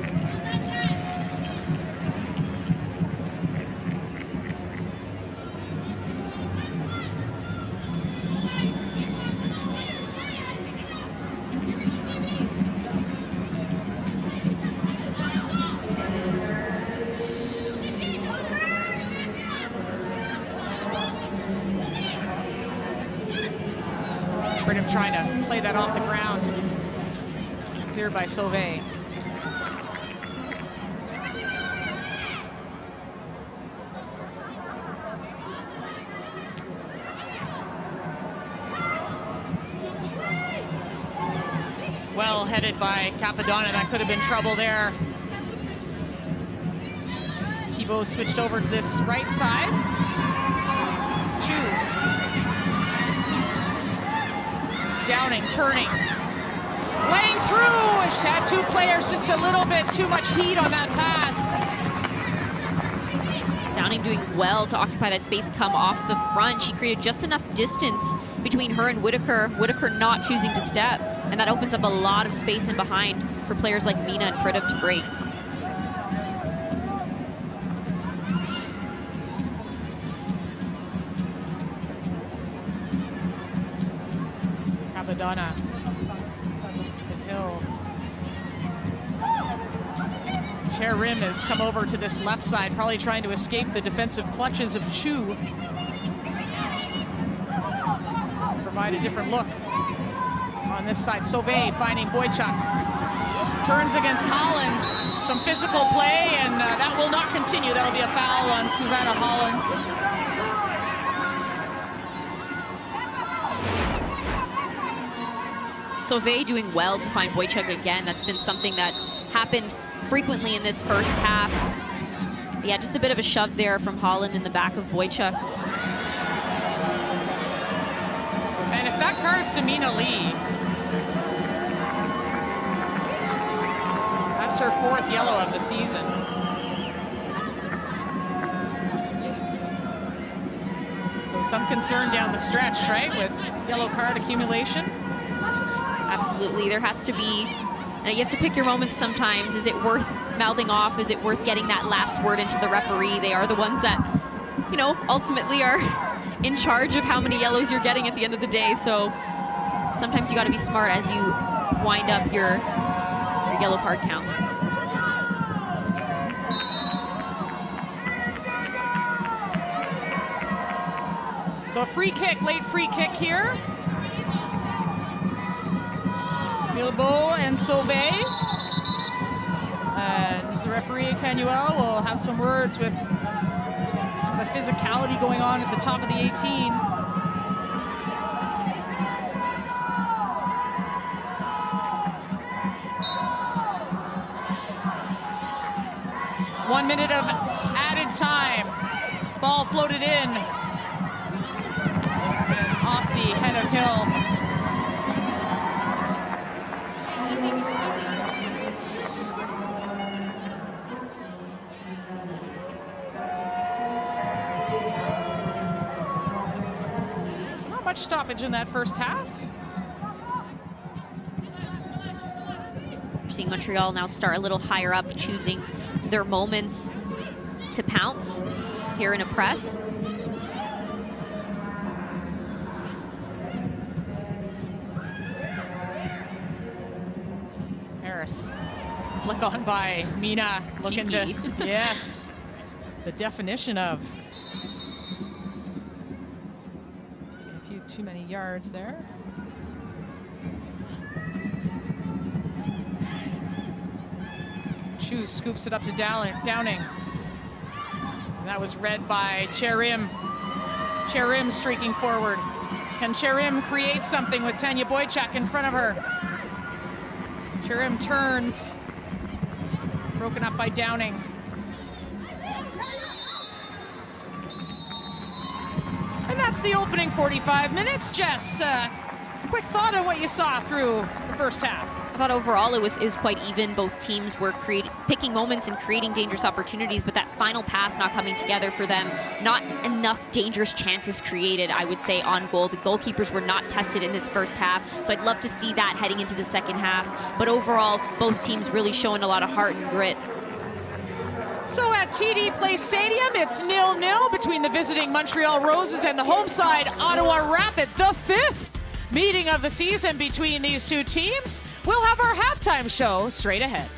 trying to play that off the ground. Cleared by Sauvé. Well headed by Capadonna. That could have been trouble there. Thibault switched over to this right side. Chu. Downing, turning. Laying through. She had two players, just a little bit too much heat on that pass. Downing doing well to occupy that space, come off the front. She created just enough distance between her and Whitaker. Whitaker not choosing to step, and that opens up a lot of space in behind for players like Mina and Pridham to break. Capadonna to Hill. Cher Rim has come over to this left side, probably trying to escape the defensive clutches of Chu. Provide a different look on this side. Sauvé finding Boychuk. Turns against Holland. Some physical play, and that will not continue. That'll be a foul on Susanna Holland. Sauvé doing well to find Boychuk again. That's been something that's happened frequently in this first half. Yeah, just a bit of a shove there from Holland in the back of Boychuk. And if that card's to Mina Lee, that's her 4th yellow of the season. So some concern down the stretch, right, with yellow card accumulation? Absolutely, there has to be, you have to pick your moments sometimes. Is it worth mouthing off? Is it worth getting that last word into the referee? They are the ones that, ultimately are in charge of how many yellows you're getting at the end of the day. So sometimes you got to be smart as you wind up your yellow card count. So a free kick, late free kick here. Milbeau and Sauvé. And the referee, Canuel, will have some words with some of the physicality going on at the top of the 18. One minute of added time. Ball floated in. Off the head of Hill. Stoppage in that first half. We're seeing Montreal now start a little higher up, choosing their moments to pounce here in a press. Harris, flick on by Mina, looking Cheeky. to, yes, the definition of. Too many yards there. Chu scoops it up to Downing. And that was read by Cherim. Cherim streaking forward. Can Cherim create something with Tanya Boychuk in front of her? Cherim turns. Broken up by Downing. And that's the opening 45 minutes. Jess, quick thought on what you saw through the first half. I thought overall it was quite even. Both teams were picking moments and creating dangerous opportunities, but that final pass not coming together for them. Not enough dangerous chances created, I would say, on goal. The goalkeepers were not tested in this first half, so I'd love to see that heading into the second half. But overall, both teams really showing a lot of heart and grit. So at TD Place Stadium, it's 0-0 between the visiting Montreal Roses and the home side Ottawa Rapid. The 5th meeting of the season between these two teams. We'll have our halftime show straight ahead.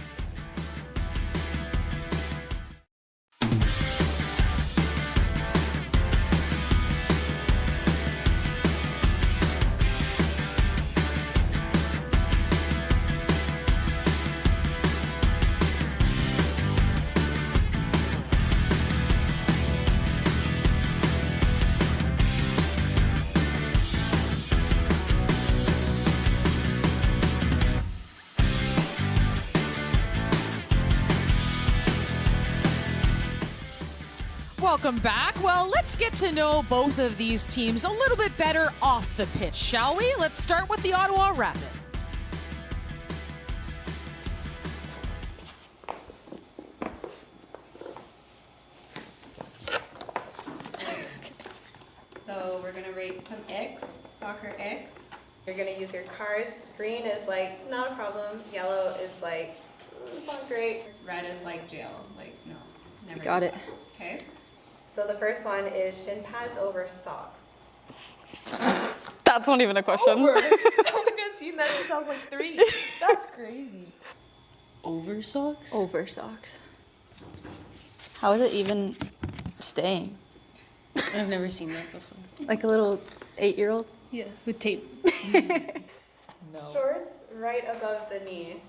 Welcome back. Well, let's get to know both of these teams a little bit better off the pitch, shall we? Let's start with the Ottawa Rapid. So we're gonna rate some X, soccer X. You're gonna use your cards. Green is like, not a problem. Yellow is like, it's not great. Red is like jail, like no, never. Got it. Okay. So the first one is shin pads over socks. That's not even a question. I don't think I've seen that since I was like 3. That's crazy. Over socks? Over socks. How is it even staying? I've never seen that before. Like a little 8-year-old? Yeah, with tape. Shorts right above the knee.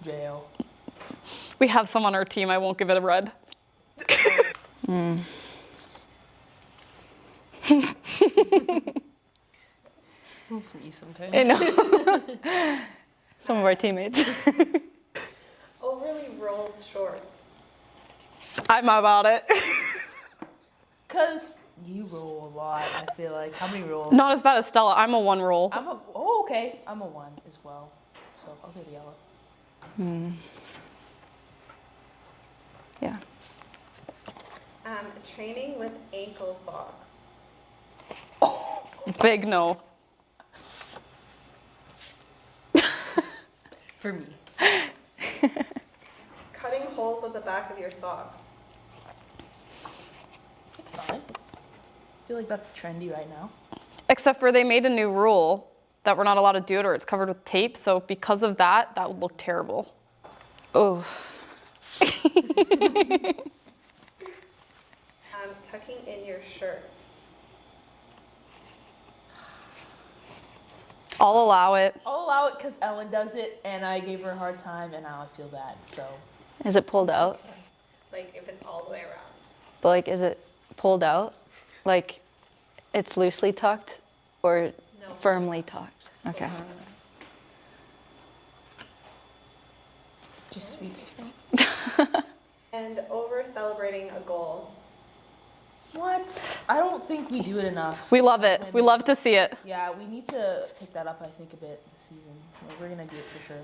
Jail. We have some on our team. I won't give it a red. It's me sometimes. I know. Some of our teammates. Overly rolled shorts. I'm about it. Cause you roll a lot, I feel like. How many rolls? Not as bad as Stella. I'm a 1 roll. Okay. I'm a 1 as well. So I'll give yellow. Yeah. Training with ankle socks. Big no. For me. Cutting holes at the back of your socks. It's fine. I feel like that's trendy right now. Except for they made a new rule that we're not allowed to do it or it's covered with tape. So because of that, that would look terrible. Oh. Tucking in your shirt. I'll allow it. I'll allow it because Ellen does it, and I gave her a hard time, and now I feel bad. So Is it pulled out? Like if it's all the way around. But like, is it pulled out? Like, it's loosely tucked or No. firmly tucked? Okay. just sweet. And over celebrating a goal. What? I don't think we do it enough. We love it. We love to see it. Yeah, we need to pick that up, I think, a bit this season. Like, we're gonna do it for sure.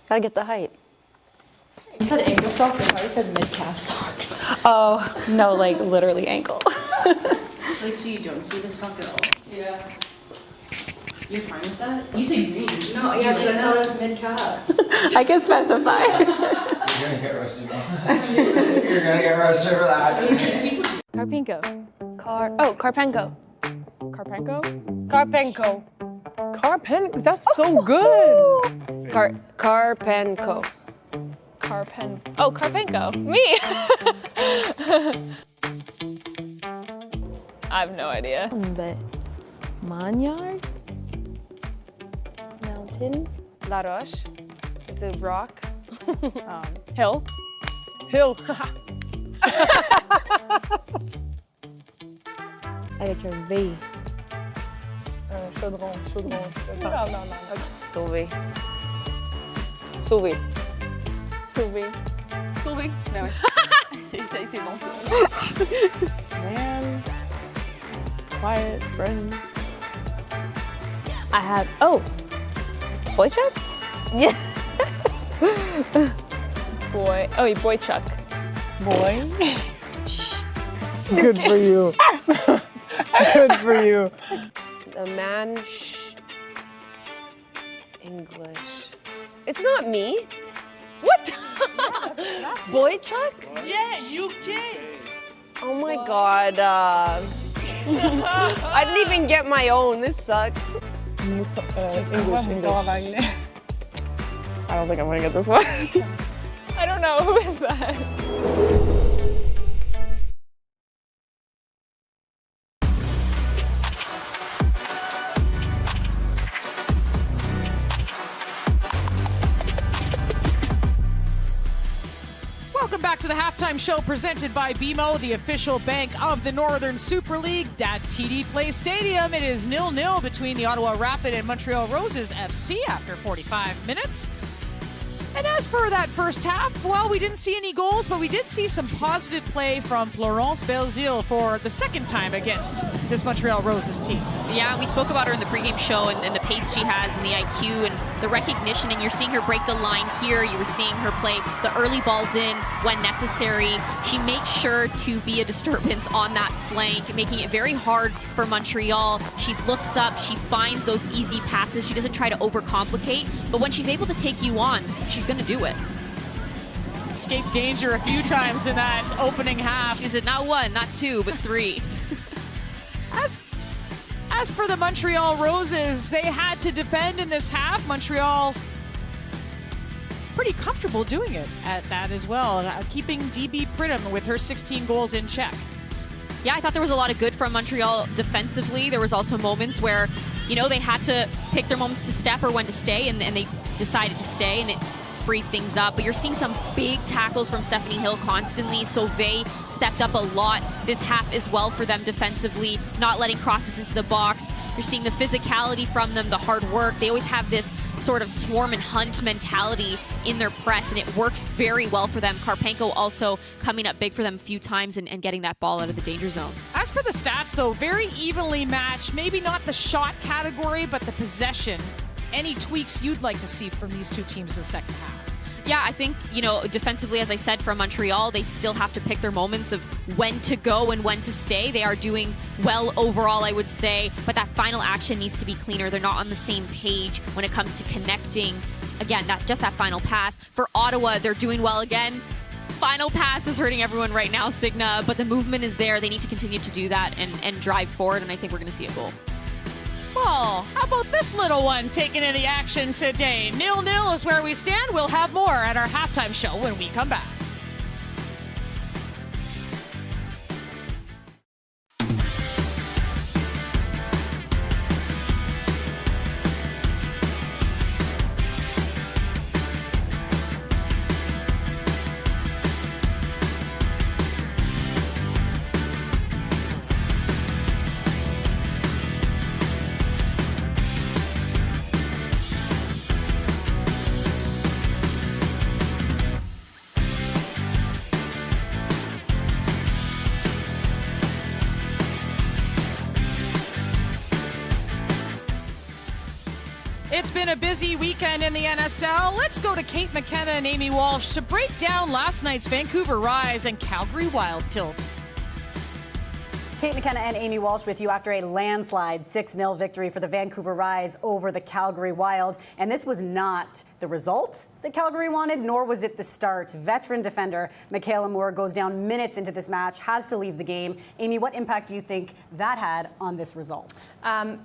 Gotta get the height. You said ankle socks, I thought you said mid-calf socks. Oh, no, like literally ankle. Like, so you don't see the sock at all? Yeah. You're fine with that? You say green. No, yeah, because I thought it was mid-calf. I can specify. You're gonna get roasted. You're gonna get roasted for that. Karpinko. Karpenko. Karpenko? Karpenko. Karpenko. That's so good. Karpenko. Oh, Karpenko. Me. I have no idea. But Manyard? Mountain? La Roche. It's a rock. Hill. Hill. Avec un V. Chaudron. Non. Sauvé. Sauvé. Ben ouais. C'est bon ça. Man. Quiet. Friend. I have, oh. Boychuk? Yeah. Boy, oh, Boychuk. Boy. Good for you. Good for you. The man. English. It's not me. What? Boychuk? Yeah, UK. Oh my god. I didn't even get my own. This sucks. English. I don't think I'm gonna get this one. I don't know, who is that? Welcome back to the halftime show presented by BMO, the official bank of the Northern Super League at TD Place Stadium. It is 0-0 between the Ottawa Rapid and Montreal Roses FC after 45 minutes. And as for that first half, well, we didn't see any goals, but we did see some positive play from Florence Belzile for the second time against this Montreal Roses team. Yeah, we spoke about her in the pregame show and the pace she has and the IQ and the recognition, and you're seeing her break the line here. You were seeing her play the early balls in when necessary. She makes sure to be a disturbance on that flank, making it very hard for Montreal. She looks up, she finds those easy passes. She doesn't try to overcomplicate, but when she's able to take you on, she's going to do it. Escaped danger a few times in that opening half. She said not one, not two, but three. As for the Montreal Roses, they had to defend in this half. Montreal pretty comfortable doing it at that as well, keeping DB Pridham with her 16 goals in check. Yeah, I thought there was a lot of good from Montreal defensively. There was also moments where, you know, they had to pick their moments to step or when to stay, and they decided to stay, and it freed things up. But you're seeing some big tackles from Stephanie Hill constantly. Sauvé stepped up a lot this half as well for them defensively, not letting crosses into the box. You're seeing the physicality from them, the hard work. They always have this sort of swarm and hunt mentality in their press, and it works very well for them. Karpenko also coming up big for them a few times and getting that ball out of the danger zone. As for the stats, though, very evenly matched. Maybe not the shot category, but the possession. Any tweaks you'd like to see from these two teams in the second half? Yeah, I think, you know, defensively, as I said, from Montreal, they still have to pick their moments of when to go and when to stay. They are doing well overall, I would say, but that final action needs to be cleaner. They're not on the same page when it comes to connecting. Again, just that final pass. For Ottawa, they're doing well again. Final pass is hurting everyone right now, Signa, but the movement is there. They need to continue to do that and drive forward, and I think we're going to see a goal. Well, how about this little one taking in the action today? 0-0 is where we stand. We'll have more at our halftime show when we come back. It's been a busy weekend in the NSL. Let's go to Kate McKenna and Amy Walsh to break down last night's Vancouver Rise and Calgary Wild tilt. Kate McKenna and Amy Walsh with you after a landslide 6-0 victory for the Vancouver Rise over the Calgary Wild. And this was not the result that Calgary wanted, nor was it the start. Veteran defender Michaela Moore goes down minutes into this match, has to leave the game. Amy, what impact do you think that had on this result?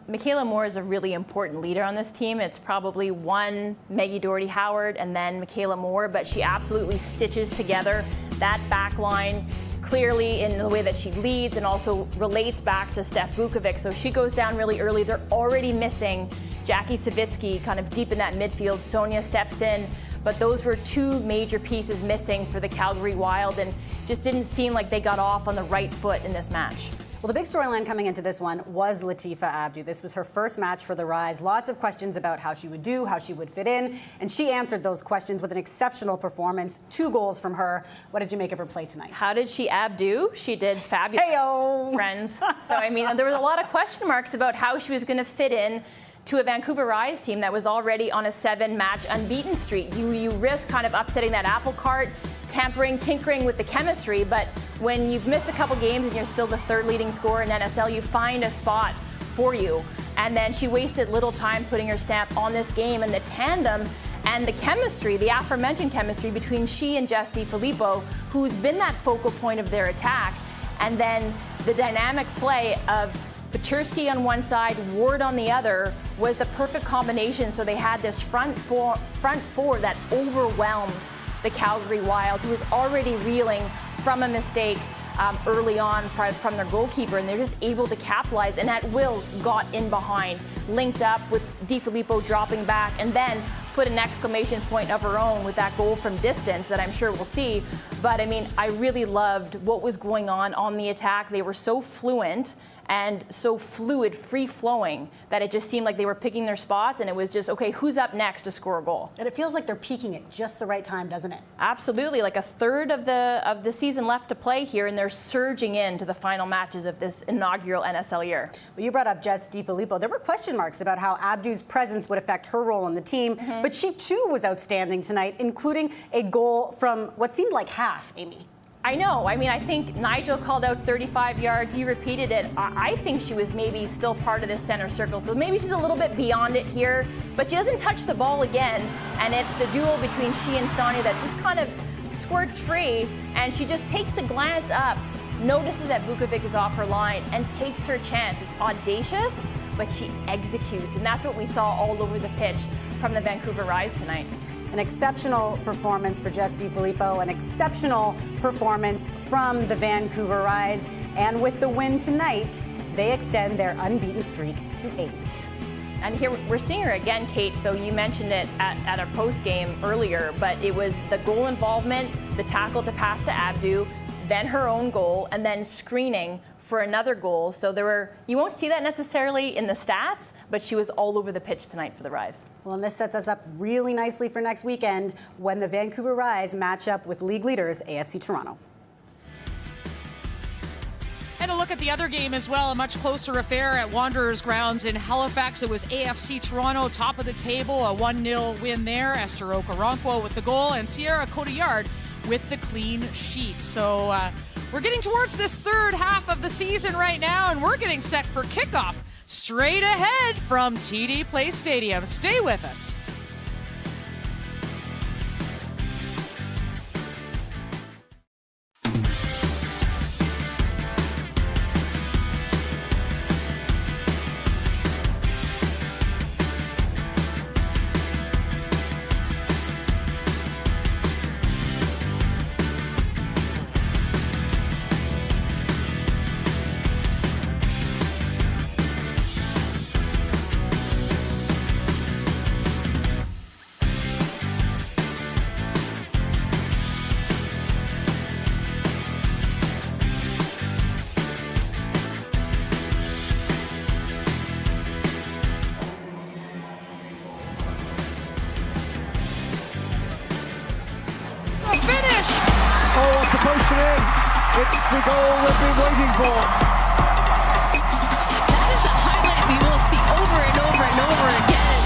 Michaela Moore is a really important leader on this team. It's probably one Maggie Doherty-Howard and then Michaela Moore, but she absolutely stitches together that back line clearly in the way that she leads and also relates back to Steph Vukovic. So she goes down really early. They're already missing Jackie Savitsky kind of deep in that midfield. Sonia steps in, but those were two major pieces missing for the Calgary Wild and just didn't seem like they got off on the right foot in this match. Well, the big storyline coming into this one was Latifa Abdu. This was her first match for the Rise. Lots of questions about how she would do, how she would fit in, and she answered those questions with an exceptional performance. 2 goals from her. What did you make of her play tonight? How did she abdo? She did fabulous, Hey-o. friends. So, I mean, there was a lot of question marks about how she was going to fit in to a Vancouver Rise team that was already on a 7-match unbeaten streak. You risk kind of upsetting that apple cart, tinkering with the chemistry, but when you've missed a couple games and you're still the 3rd leading scorer in NSL, you find a spot for you. And then she wasted little time putting her stamp on this game, and the tandem and the chemistry, the aforementioned chemistry between she and Jess DiFilippo, who's been that focal point of their attack, and then the dynamic play of Pechersky on one side, Ward on the other, was the perfect combination. So they had this front four that overwhelmed the Calgary Wild, who was already reeling from a mistake early on from their goalkeeper, and they're just able to capitalize, and at will got in behind, linked up with DiFilippo dropping back, and then put an exclamation point of her own with that goal from distance that I'm sure we'll see. But I mean, I really loved what was going on the attack. They were so fluent, and so fluid, free-flowing, that it just seemed like they were picking their spots, and it was just, okay, who's up next to score a goal? And it feels like they're peaking at just the right time, doesn't it? Absolutely, like a third of the season left to play here, and they're surging into the final matches of this inaugural NSL year. Well, you brought up Jess DiFilippo. There were question marks about how Abdu's presence would affect her role in the team, but she too was outstanding tonight, including a goal from what seemed like half, Amy. I know. I mean, I think Nigel called out 35 yards. You repeated it. I think she was maybe still part of this center circle. So maybe she's a little bit beyond it here, but she doesn't touch the ball again. And it's the duel between she and Sonia that just kind of squirts free. And she just takes a glance up, notices that Vukovic is off her line, and takes her chance. It's audacious, but she executes. And that's what we saw all over the pitch from the Vancouver Rise tonight. An exceptional performance for Jess DiFilippo, an exceptional performance from the Vancouver Rise. And with the win tonight, they extend their unbeaten streak to 8. And here we're seeing her again, Kate. So you mentioned it at our post game earlier, but it was the goal involvement, the tackle to pass to Abdu, then her own goal, and then screening for another goal. So you won't see that necessarily in the stats, but she was all over the pitch tonight for the Rise. Well, and this sets us up really nicely for next weekend when the Vancouver Rise match up with league leaders AFC Toronto. And a look at the other game as well, a much closer affair at Wanderers grounds in Halifax. It was AFC Toronto, top of the table, a 1-0 win there. Esther Okoronkwo with the goal and Sierra Cotillard with the clean sheet. So we're getting towards this third half of the season right now, and we're getting set for kickoff straight ahead from TD Place Stadium. Stay with us. It's the goal they've been waiting for. That is a highlight we will see over and over and over again.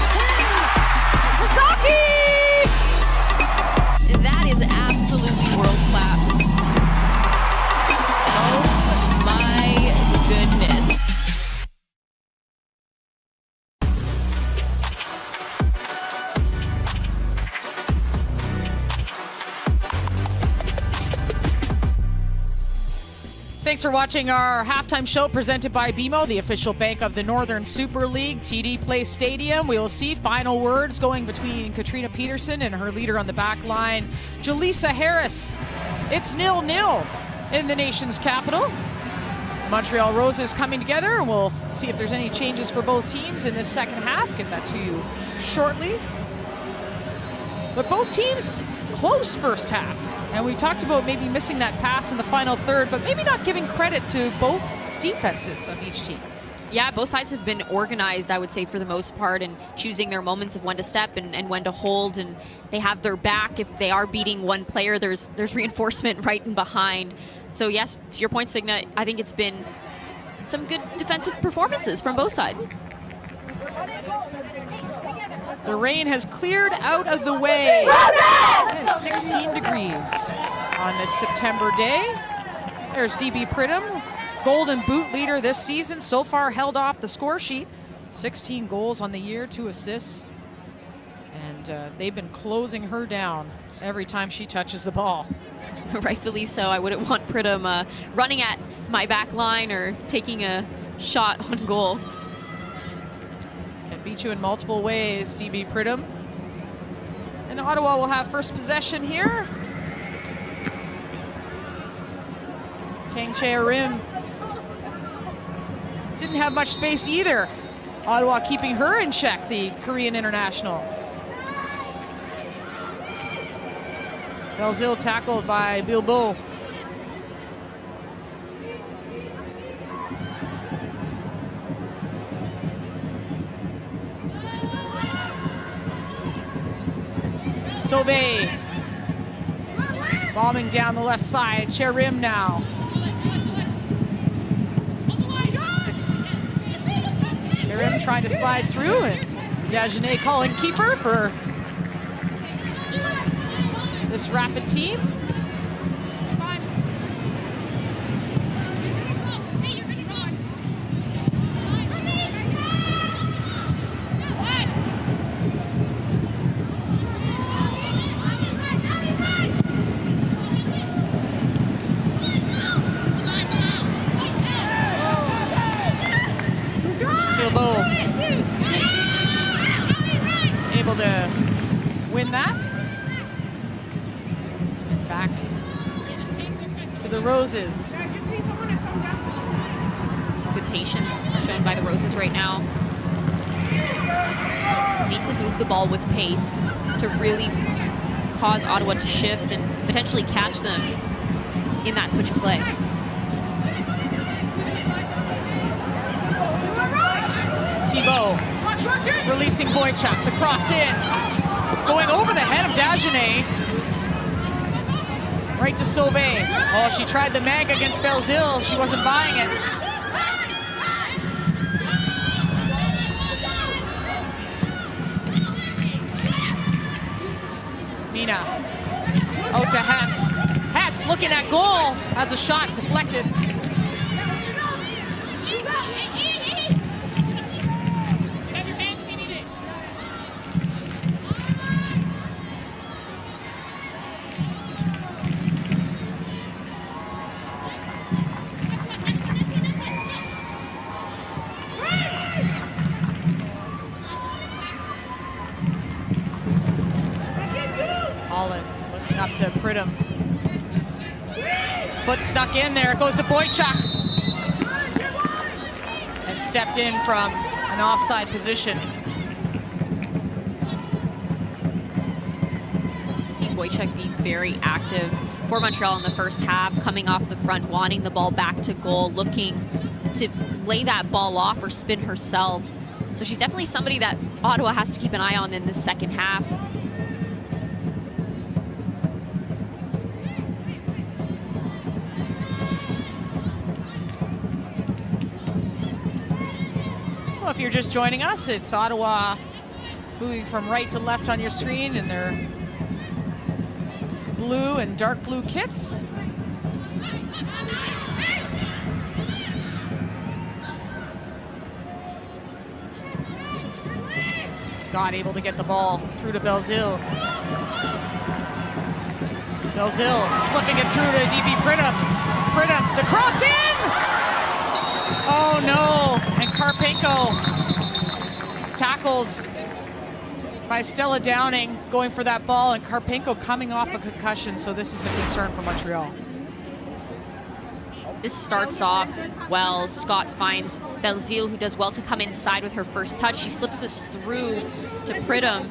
That is absolutely world class. Oh my goodness. Thanks for watching our halftime show presented by BMO, the official bank of the Northern Super League, TD Place Stadium. We will see final words going between Katrina Peterson and her leader on the back line, Jaleesa Harris. It's 0-0 in the nation's capital. Montreal Roses coming together, and we'll see if there's any changes for both teams in this second half. Get that to you shortly. But both teams close first half. And we talked about maybe missing that pass in the final third, but maybe not giving credit to both defenses of each team. Yeah, both sides have been organized, I would say, for the most part, and choosing their moments of when to step and when to hold, and they have their back. If they are beating one player, there's reinforcement right in behind. So yes, to your point, Signa, I think it's been some good defensive performances from both sides. The rain has cleared out of the way. It's 16 degrees on this September day. There's DB Pridham, Golden Boot leader this season, so far held off the score sheet. 16 goals on the year, 2 assists. And they've been closing her down every time she touches the ball. Rightfully so. I wouldn't want Pridham running at my back line or taking a shot on goal. Can beat you in multiple ways, DB Pridham. And Ottawa will have first possession here. Kang Chae-Rim didn't have much space either. Ottawa keeping her in check, the Korean international. Belzil tackled by Bilbo. Sauvé. Bombing down the left side. Cherim now. Cherim trying to slide through, and Dagenet calling keeper for this rapid team. Able to win that. Back to the Roses. Some good patience shown by the Roses right now. Need to move the ball with pace to really cause Ottawa to shift and potentially catch them in that switch of play. Thibault releasing Boychuk, the cross in, going over the head of Dagenet. Right to Sauvé. Oh, she tried the mag against Belzile. She wasn't buying it. Mina out to Hess. Hess looking at goal. Has a shot deflected. Looking up to Pridham. Foot snuck in there. It goes to Boychuk. And stepped in from an offside position. We've seen Boychuk be very active for Montreal in the first half, coming off the front, wanting the ball back to goal, looking to lay that ball off or spin herself. So she's definitely somebody that Ottawa has to keep an eye on in the second half. If you're just joining us, it's Ottawa moving from right to left on your screen in their blue and dark blue kits. Scott able to get the ball through to Belzile. Belzile slipping it through to DB Pridham. Pridham, the cross in! Oh no, and Karpenko tackled by Stella Downing going for that ball, and Karpenko coming off a concussion, so this is a concern for Montreal. This starts off well. Scott finds Belzile, who does well to come inside with her first touch. She slips this through to Pridham.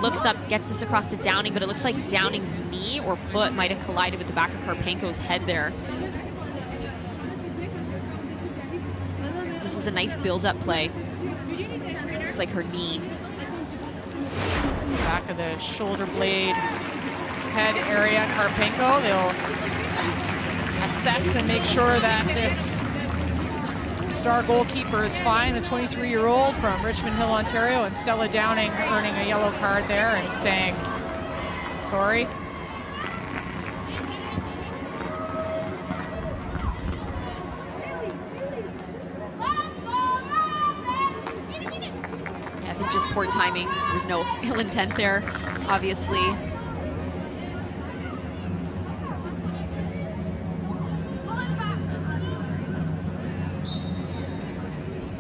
Looks up, gets this across to Downing, but it looks like Downing's knee or foot might have collided with the back of Karpenko's head there. This is a nice build-up play. Looks like her knee. So back of the shoulder blade, head area, Karpenko. They'll assess and make sure that this star goalkeeper is fine. The 23-year-old from Richmond Hill, Ontario, and Stella Downing earning a yellow card there and saying sorry. Just poor timing. There was no ill intent there, obviously.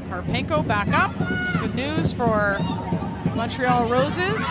Karpenko back up. It's good news for Montreal Roses.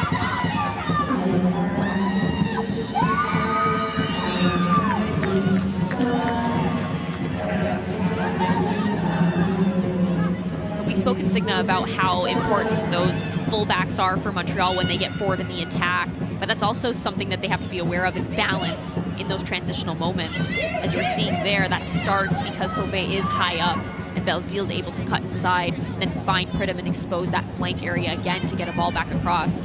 We spoke in Signa about how important those fullbacks are for Montreal when they get forward in the attack, but that's also something that they have to be aware of and balance in those transitional moments. As you're seeing there, that starts because Sauvé is high up and Belzile's able to cut inside and then find Pridham and expose that flank area again to get a ball back across.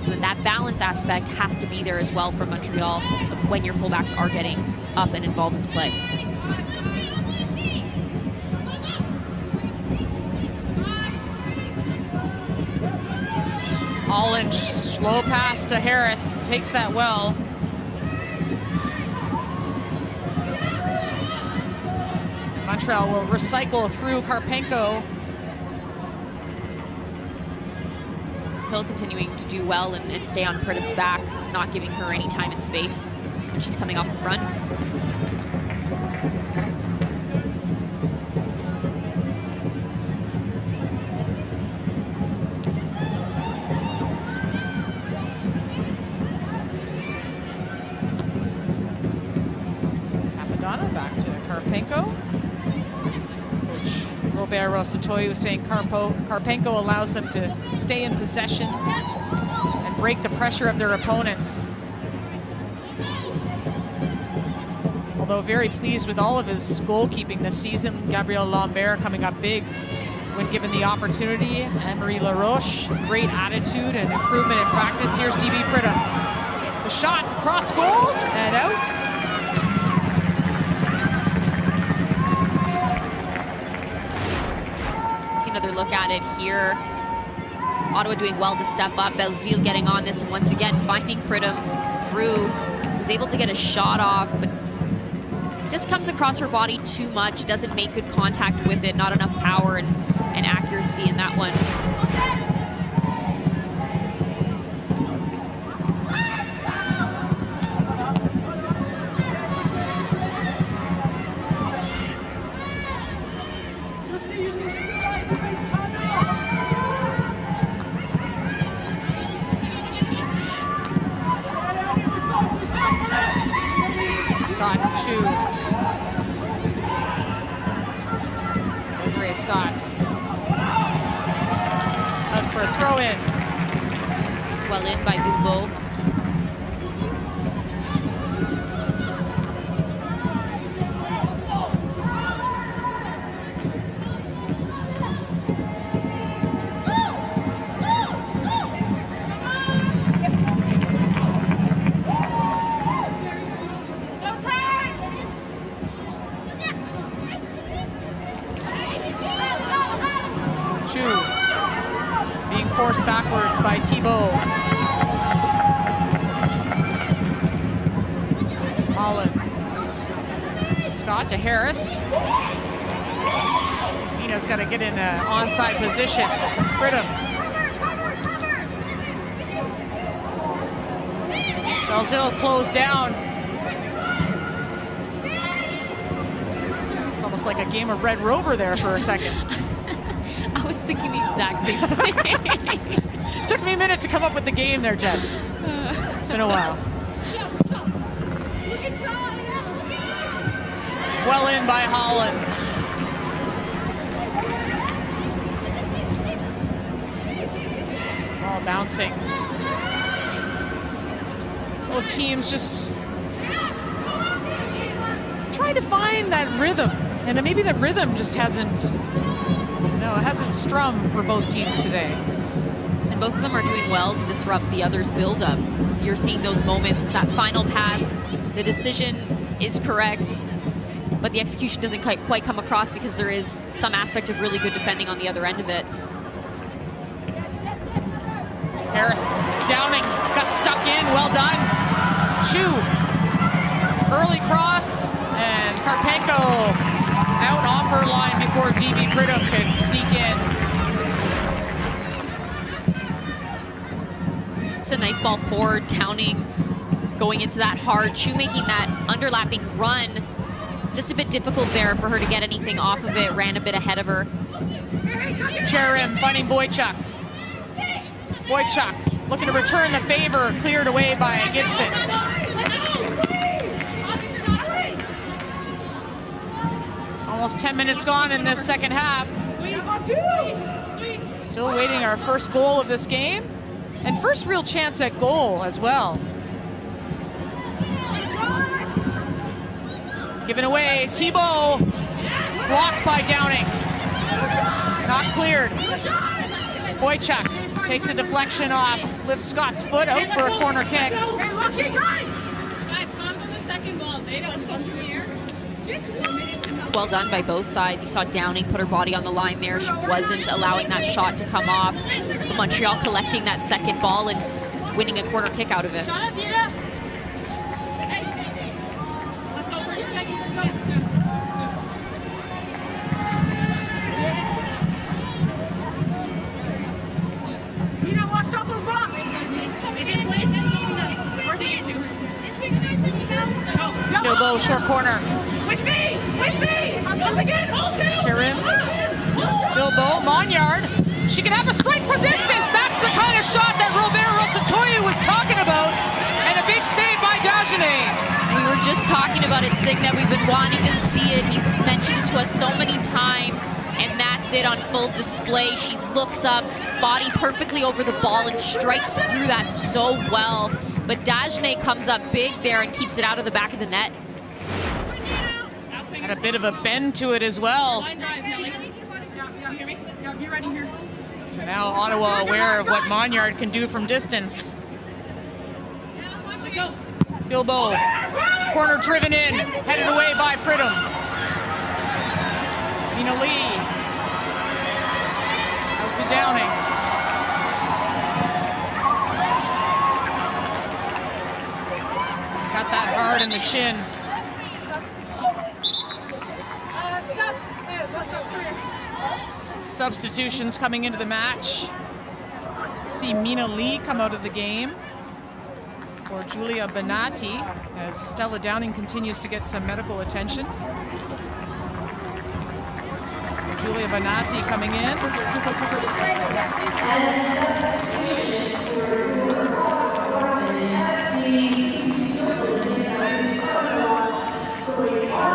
So that balance aspect has to be there as well from Montreal of when your fullbacks are getting up and involved in play. Holland, slow pass to Harris, takes that well. Montreal will recycle through Karpenko. Hill continuing to do well and stay on Pridham's back, not giving her any time and space when she's coming off the front. Back to Karpenko. Coach Robert Rosatoy was saying Karpenko allows them to stay in possession and break the pressure of their opponents. Although very pleased with all of his goalkeeping this season. Gabriel Lambert coming up big when given the opportunity. Anne-Marie Laroche, great attitude and improvement in practice. Here's DB Pridham. The shot, cross goal, and out. Another look at it here. Ottawa doing well to step up. Belzile getting on this, and once again finding Pridham through. Was able to get a shot off, but just comes across her body too much. Doesn't make good contact with it. Not enough power and accuracy in that one. Desiree Scott. Out for a throw in. It's well in by Bilbo. Being forced backwards by Thibault. Holland. Scott to Harris. Nina's got to get in an onside position. Pridham. Belzile closed down. It's almost like a game of Red Rover there for a second. I was thinking the exact same thing. Took me a minute to come up with the game there, Jess. It's been a while. Well in by Holland. Ball bouncing. Both teams just trying to find that rhythm. And maybe that rhythm just hasn't strummed for both teams today. And both of them are doing well to disrupt the other's build-up. You're seeing those moments, that final pass, the decision is correct, but the execution doesn't quite come across because there is some aspect of really good defending on the other end of it. Harris, Downing, got stuck in, well done. Chu, early cross, and Karpenko out off her line before DB Pridham could sneak in. It's a nice ball forward, Downing going into that hard. Chu making that underlapping run. Just a bit difficult there for her to get anything off of it. Ran a bit ahead of her. Cherim finding Boychuk. Boychuk looking to return the favor. Cleared away by Gibson. Almost 10 minutes gone in this second half. Still waiting our first goal of this game. And first real chance at goal as well. Given away, Thibault. Blocked by Downing. Not cleared. Boychuk Takes a deflection off Liv Scott's foot, out for a corner kick. It's well done by both sides. You saw Downing put her body on the line there. She wasn't allowing that shot to come off. Montreal collecting that second ball and winning a corner kick out of it. Bilbo, short corner. With me! I'm jumping in! Hold two! Chirin. Bilbo, Monyard. She can have a strike from distance. That's the kind of shot that Robert Rosatoyu was talking about. And a big save by Dagenet. We were just talking about it, Signet. We've been wanting to see it. He's mentioned it to us so many times. And that's it on full display. She looks up, body perfectly over the ball, and strikes through that so well. But Dagenet comes up big there and keeps it out of the back of the net. Had a bit of a bend to it as well. So now Ottawa aware of what Monyard can do from distance. Bilbo, corner driven in, headed away by Pridham. Mina Lee, out to Downing. Got that hard in the shin. Substitutions coming into the match. See Mina Lee come out of the game for Julia Benatti as Stella Downing continues to get some medical attention. So Julia Benatti coming in.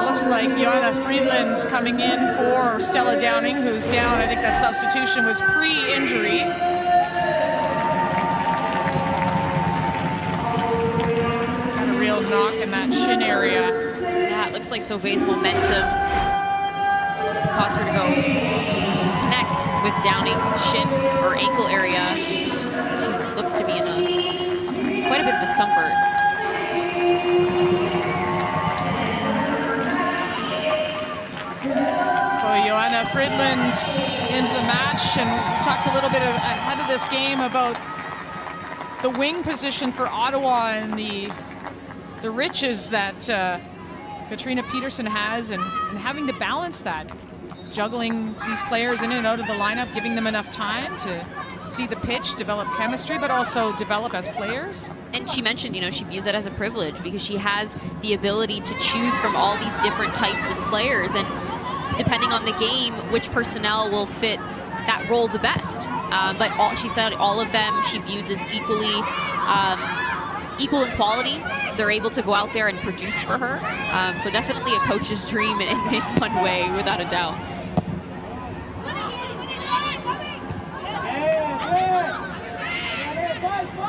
Looks like Jonna Friedland coming in for Stella Downing, who's down. I think that substitution was pre-injury. Got a real knock in that shin area. Yeah, it looks like Sauvé's momentum caused her to go connect with Downing's shin or ankle area. She looks to be in quite a bit of discomfort. So Johanna Friedland into the match, and we talked a little bit ahead of this game about the wing position for Ottawa and the riches that Katrina Peterson has, and having to balance that, juggling these players in and out of the lineup, giving them enough time to see the pitch, develop chemistry, but also develop as players. And she mentioned, she views it as a privilege because she has the ability to choose from all these different types of players, and depending on the game, which personnel will fit that role the best. But she said all of them she views as equal in quality. They're able to go out there and produce for her. So definitely a coach's dream in one way, without a doubt.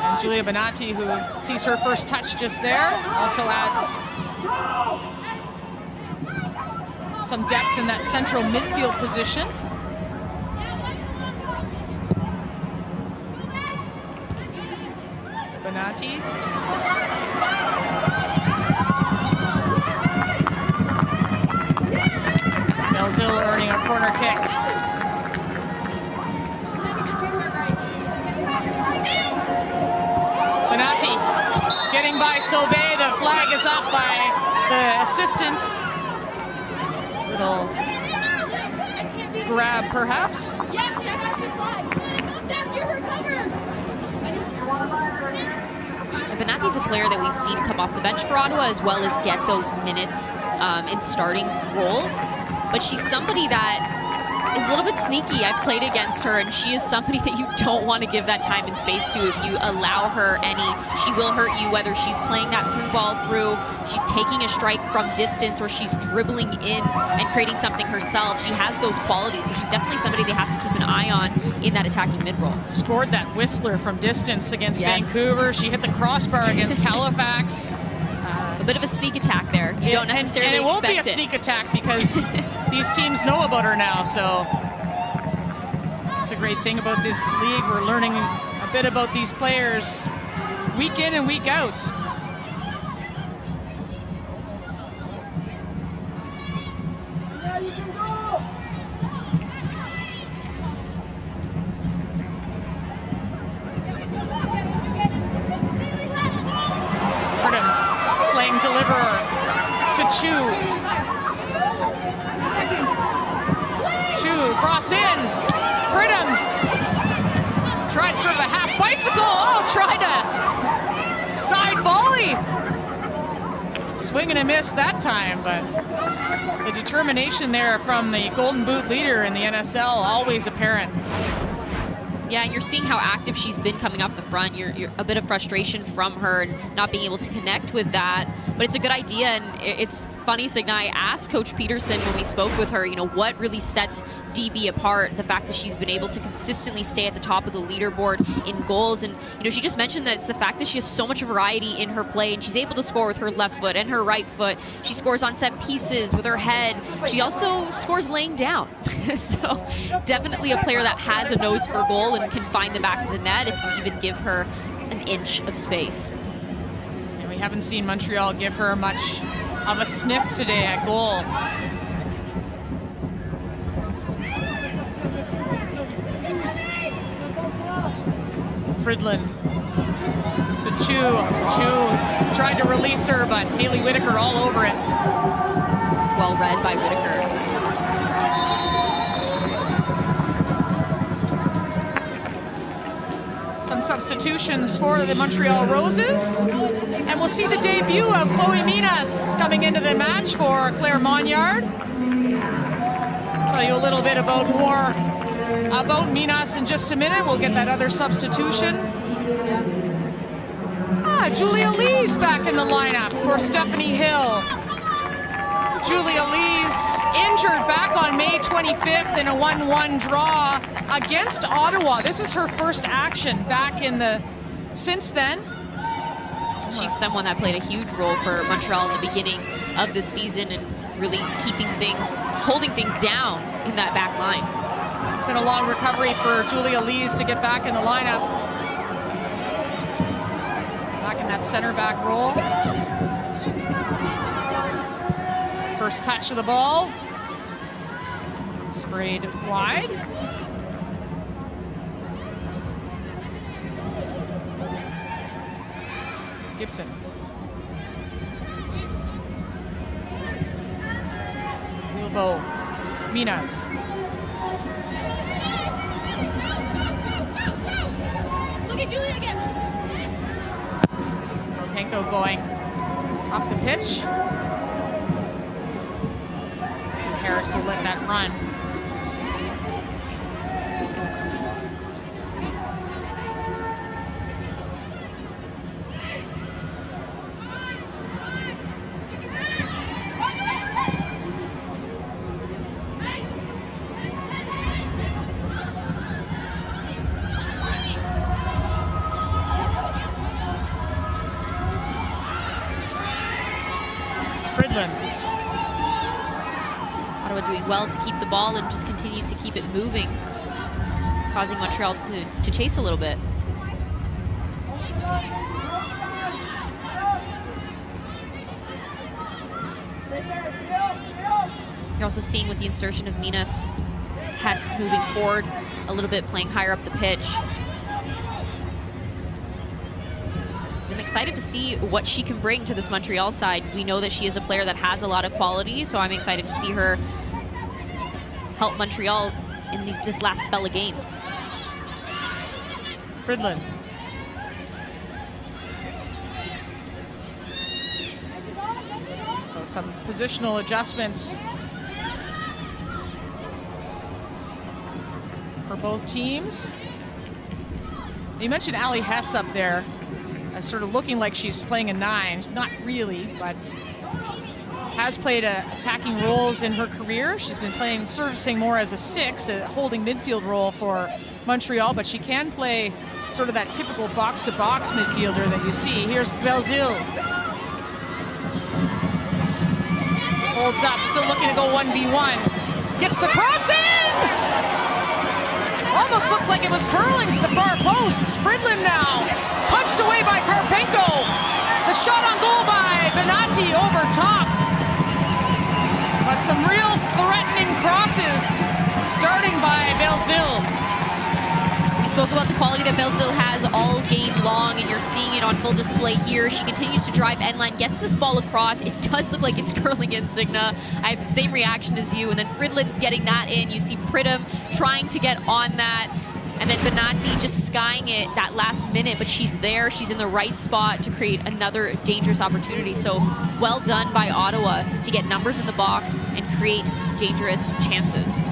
And Julia Benatti, who sees her first touch just there, also adds some depth in that central midfield position. Benatti. Belzil earning a corner kick. Benatti getting by Sauvé. The flag is up by the assistant. Little grab, perhaps. Benatti's a player that we've seen come off the bench for Ottawa, as well as get those minutes in starting roles. But she's somebody that is a little bit sneaky. I've played against her, and she is somebody that you don't want to give that time and space to. If you allow her any, she will hurt you, whether she's playing that through ball through, she's taking a strike from distance, or she's dribbling in and creating something herself. She has those qualities, so she's definitely somebody they have to keep an eye on in that attacking mid-roll. Scored that Whistler from distance against Vancouver. She hit the crossbar against Halifax. A bit of a sneak attack there. You don't necessarily expect it. And it won't be a expect sneak attack because these teams know about her now, so That's a great thing about this league. We're learning a bit about these players week in and week out. Playing deliverer to Chu. Chu, cross in. Brittam tried sort of a half bicycle. Oh, tried a side volley. Swing and a miss that time, but the determination there from the Golden Boot leader in the NSL always apparent. Yeah, and you're seeing how active she's been coming off the front. You're a bit of frustration from her and not being able to connect with that. But it's a good idea, and it's funny, Signa, I asked Coach Peterson when we spoke with her, what really sets DB apart, the fact that she's been able to consistently stay at the top of the leaderboard in goals. And, she just mentioned that it's the fact that she has so much variety in her play, and she's able to score with her left foot and her right foot. She scores on set pieces with her head. She also scores laying down. So definitely a player that has a nose for goal and can find the back of the net if you even give her an inch of space. And we haven't seen Montreal give her much of a sniff today at goal. Fridland to Chu. Chu tried to release her, but Haley Whitaker all over it. It's well read by Whitaker. Some substitutions for the Montreal Roses. And we'll see the debut of Chloe Minas coming into the match for Claire Monyard. Tell you a little bit more about Minas in just a minute. We'll get that other substitution. Julia Lee's back in the lineup for Stephanie Hill. Julia Lee's injured back on May 25th in a 1-1 draw against Ottawa. This is her first action back since then. She's someone that played a huge role for Montreal in the beginning of the season and really holding things down in that back line. It's been a long recovery for Julia Lees to get back in the lineup. Back in that center back role. First touch of the ball. Sprayed wide. Gibson. Bilbo. Minas. Look at Julia again. Ropenko going up the pitch. And Harris will let that run. Ottawa doing well to keep the ball and just continue to keep it moving, causing Montreal to chase a little bit. You're also seeing with the insertion of Minas, Hess moving forward a little bit, playing higher up the pitch. I'm excited to see what she can bring to this Montreal side. We know that she is a player that has a lot of quality, so I'm excited to see her help Montreal in this last spell of games. Fridland. So some positional adjustments for both teams. You mentioned Ali Hess up there, sort of looking like she's playing a 9. Not really, but has played attacking roles in her career. She's been servicing more as a 6, a holding midfield role for Montreal, but she can play sort of that typical box-to-box midfielder that you see. Here's Belzil. Holds up, still looking to go 1v1. Gets the cross in! Almost looked like it was curling to the far post. Fridlin now, punched away by Karpenko. The shot on goal by Benatti over top. But some real threatening crosses, starting by Belzile. We spoke about the quality that Belzile has all game long, and you're seeing it on full display here. She continues to drive end line, gets this ball across. It does look like it's curling in, Signa. I have the same reaction as you, and then Fridlin's getting that in. You see Pridham trying to get on that, and then Benatti just skying it that last minute, but she's there. She's in the right spot to create another dangerous opportunity. So well done by Ottawa to get numbers in the box and create dangerous chances.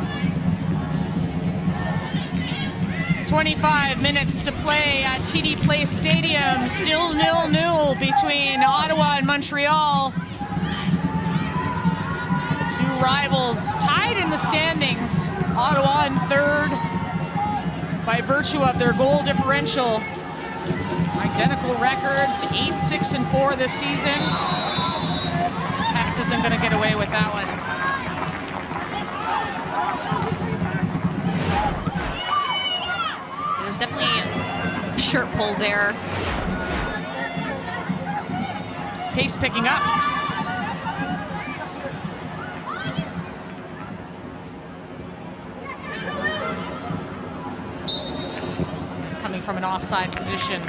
25 minutes to play at TD Place Stadium. Still 0-0 between Ottawa and Montreal. Two rivals tied in the standings. Ottawa in third by virtue of their goal differential. Identical records, 8-6-4 this season. Hess isn't going to get away with that one. There's definitely a shirt pull there. Pace picking up. Coming from an offside position.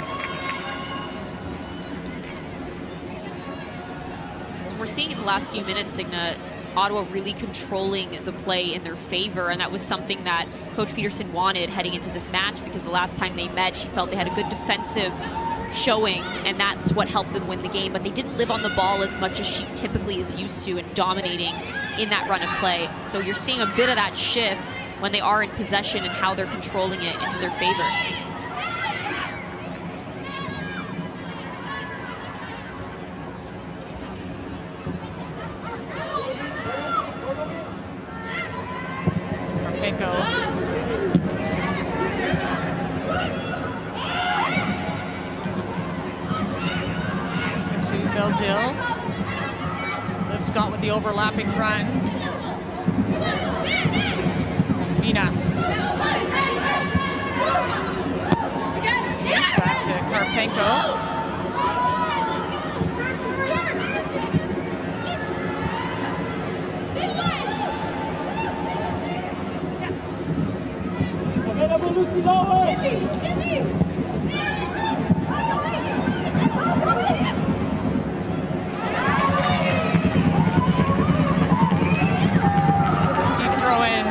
We're seeing in the last few minutes, Signa, Ottawa really controlling the play in their favor, and that was something that Coach Peterson wanted heading into this match, because the last time they met, she felt they had a good defensive showing, and that's what helped them win the game. But they didn't live on the ball as much as she typically is used to in dominating in that run of play. So you're seeing a bit of that shift when they are in possession and how they're controlling it into their favor. Belzile. Liv Scott with the overlapping run. Minas. It's back to Karpenko.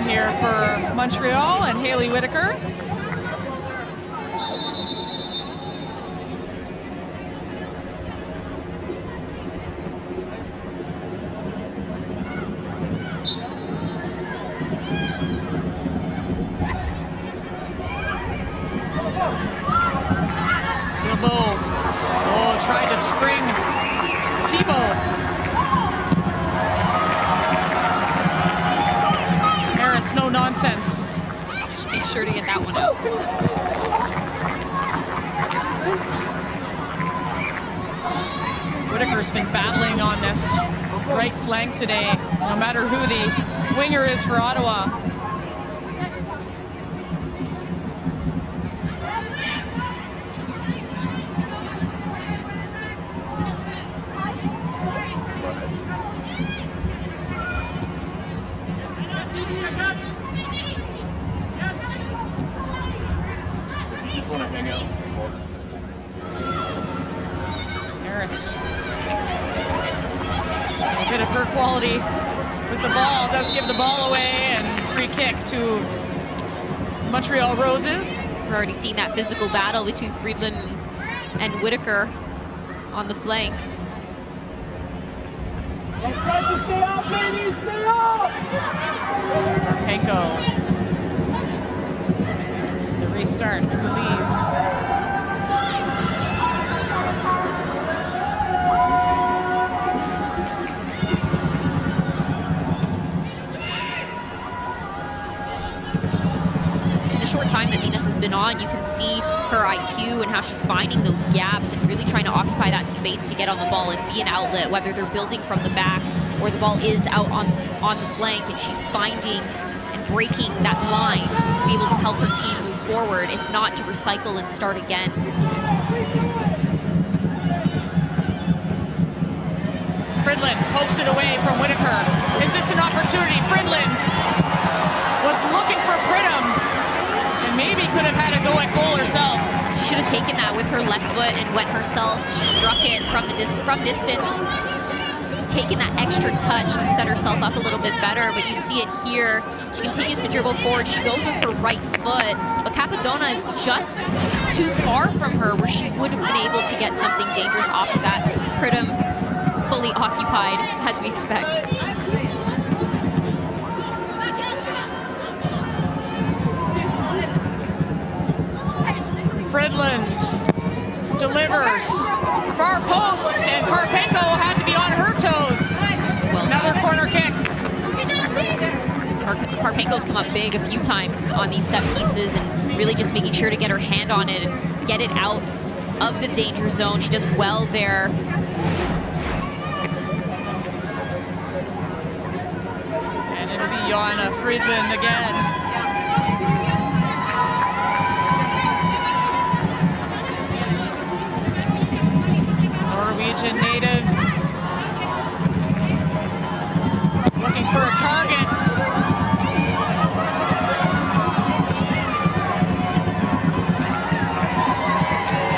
Here for Montreal and Haley Whitaker. Bilbao. Oh, tried to spring Thibault. No nonsense. Should be sure to get that one out. Whitaker's been battling on this right flank today, no matter who the winger is for Ottawa. Harris. A bit of her quality with the ball, does give the ball away, and free kick to Montreal Roses. We're already seeing that physical battle between Friedland and Whitaker on the flank. Try to stay up, ladies, stay up! Karpenko. The restart through Lees. Short time that Minas has been on, you can see her IQ and how she's finding those gaps and really trying to occupy that space to get on the ball and be an outlet, whether they're building from the back or the ball is out on the flank, and she's finding and breaking that line to be able to help her team move forward, if not to recycle and start again. Fridland pokes it away from Whitaker. Is this an opportunity? Fridland was looking for Pridham and maybe could have had a go at goal herself. She should have taken that with her left foot and went herself, struck it from distance, taken that extra touch to set herself up a little bit better, but you see it here. She continues to dribble forward. She goes with her right foot, but Capadona is just too far from her where she would have been able to get something dangerous off of that. Pridham fully occupied, as we expect. Fridland delivers far post, and Karpenko had to be on her toes. Well, another corner kick. Karpenko's come up big a few times on these set pieces and really just making sure to get her hand on it and get it out of the danger zone. She does well there. And it'll be Johanna Fridland again. Norwegian native looking for a target.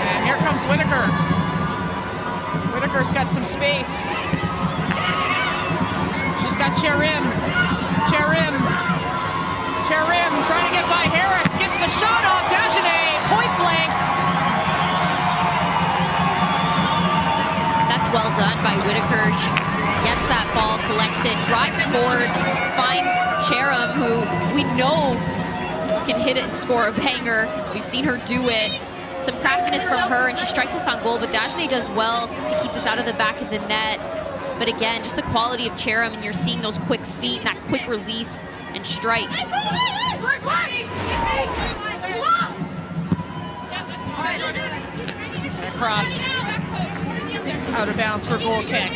And here comes Whitaker. Whitaker's got some space. She's got Cherim trying to get by Harris, gets the shot off. Dagenet, point blank. Well done by Whitaker. She gets that ball, collects it, drives forward, finds Cherim, who we know can hit it and score a banger. We've seen her do it. Some craftiness from her, and she strikes us on goal, but Dagenet does well to keep this out of the back of the net. But again, just the quality of Cherim, and you're seeing those quick feet and that quick release and strike. Across. Out of bounds for a goal kick.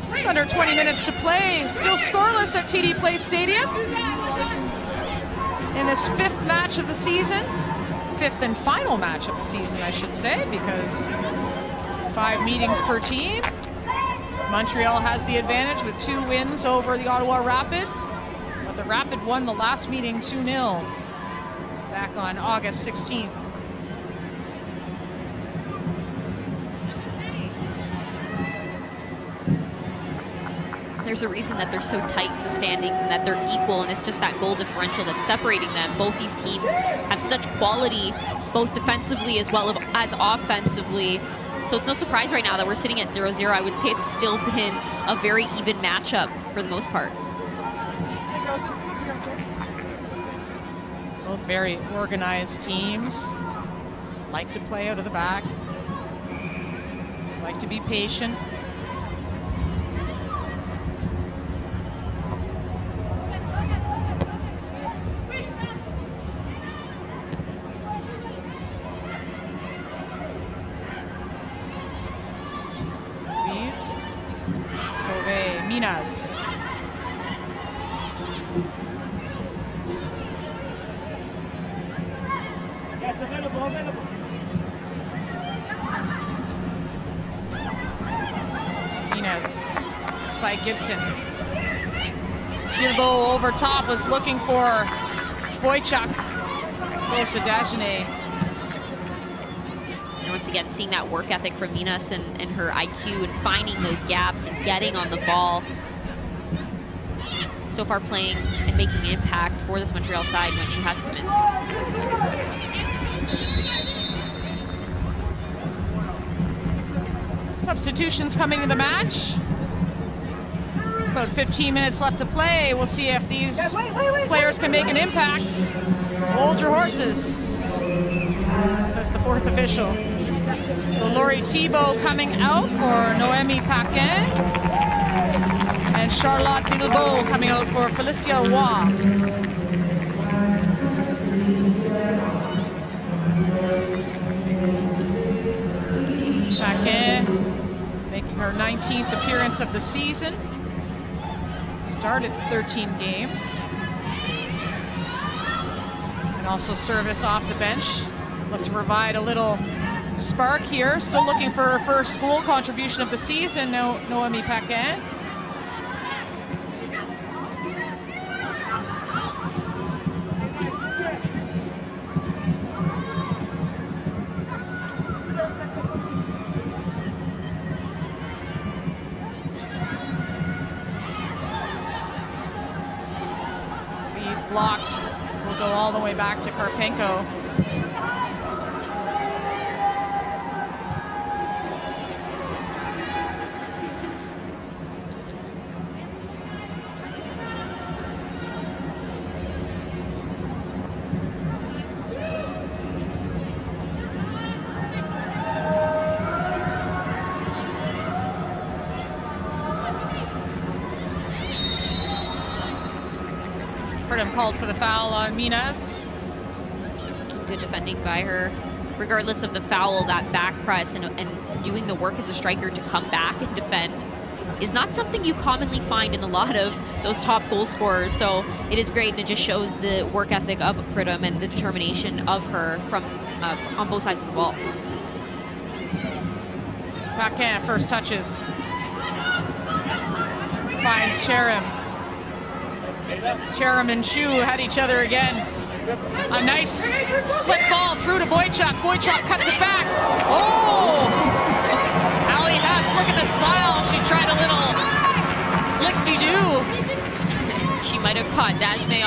Just under 20 minutes to play. Still scoreless at TD Place Stadium. In this fifth match of the season. Fifth and final match of the season, I should say, because 5 meetings per team. Montreal has the advantage with 2 wins over the Ottawa Rapid. The Rapid won the last meeting 2-0 back on August 16th. There's a reason that they're so tight in the standings and that they're equal, and it's just that goal differential that's separating them. Both these teams have such quality, both defensively as well as offensively. So it's no surprise right now that we're sitting at 0-0. I would say it's still been a very even matchup for the most part. Both very organized teams, like to play out of the back, like to be patient. These, Sauvé, Minas. Inez, it's by Gibson. Bilbo over top was looking for Boychuk. Goes to Dagenet. And once again, seeing that work ethic from Minas and her IQ and finding those gaps and getting on the ball. So far playing and making an impact for this Montreal side when she has come in. Substitutions coming to the match. About 15 minutes left to play. We'll see if these players can make an impact. Hold your horses. So it's the 4th official. So Laurie Thibault coming out for Noémie Paquin. And Charlotte Bilbao coming out for Felicia Roy. making her 19th appearance of the season. Started 13 games. And also service off the bench. Look to provide a little spark here. Still looking for her first goal contribution of the season, Noemi Paquin. These blocked will go all the way back to Karpenko. Called for the foul on Minas. Good defending by her. Regardless of the foul, that back press and doing the work as a striker to come back and defend is not something you commonly find in a lot of those top goal scorers. So it is great, and it just shows the work ethic of Pregame and the determination of her from on both sides of the ball. Paquin, first touches. Finds Cherim. Cherim and Shu had each other again. A nice slip ball through to Boychuk. Boychuk cuts it back. Oh! Ali Hess, look at the smile. She tried a little flick-de-doo. She might have caught Dajme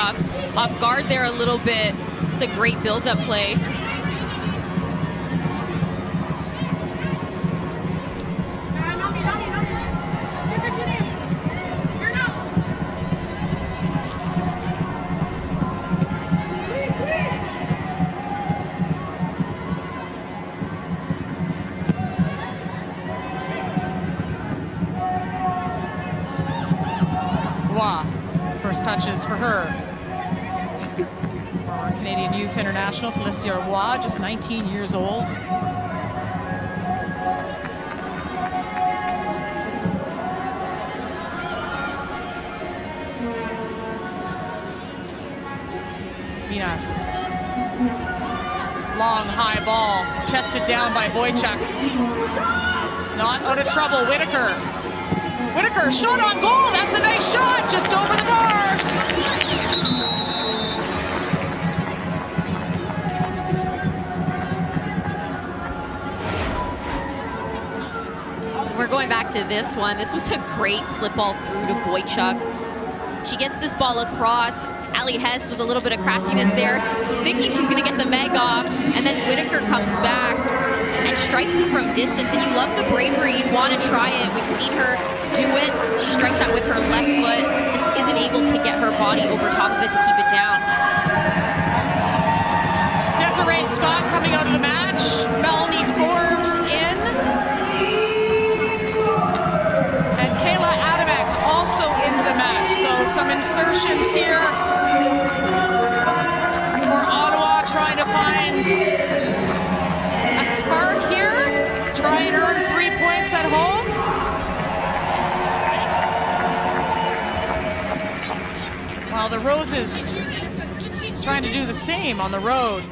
off guard there a little bit. It's a great build-up play. First touches for her. Our Canadian Youth International, Felicia Roy, just 19 years old. Minas. Long, high ball, chested down by Boychuk. Not out of trouble, Whitaker. Whitaker, shot on goal. That's a nice shot, just over the bar. We're going back to this one. This was a great slip ball through to Boychuk. She gets this ball across. Ali Hess with a little bit of craftiness there, thinking she's going to get the meg off, and then Whitaker comes back and strikes this from distance, and you love the bravery. You want to try it. We've seen her do it. She strikes out with her left foot, just isn't able to get her body over top of it to keep it down. Desiree Scott coming out of the match. Melanie Forbes in. And Kayla Adamek also into the match. So some insertions here for Ottawa, trying to find a spark here. Try and earn 3 points at home. While the Roses trying to do the same on the road.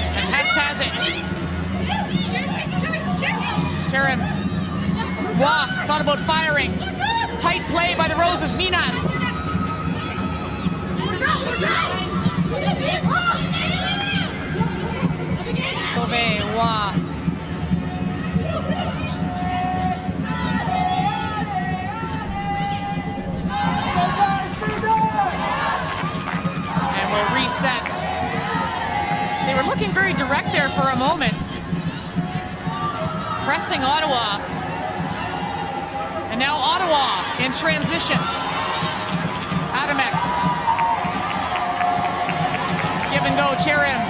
And Hess has it. Cherim. Wah thought about firing. Tight play by the Roses. Minas. Sauvé, Wah. And we'll reset. They were looking very direct there for a moment. Pressing Ottawa. And now Ottawa in transition. Adamek. Give and go, Cherim.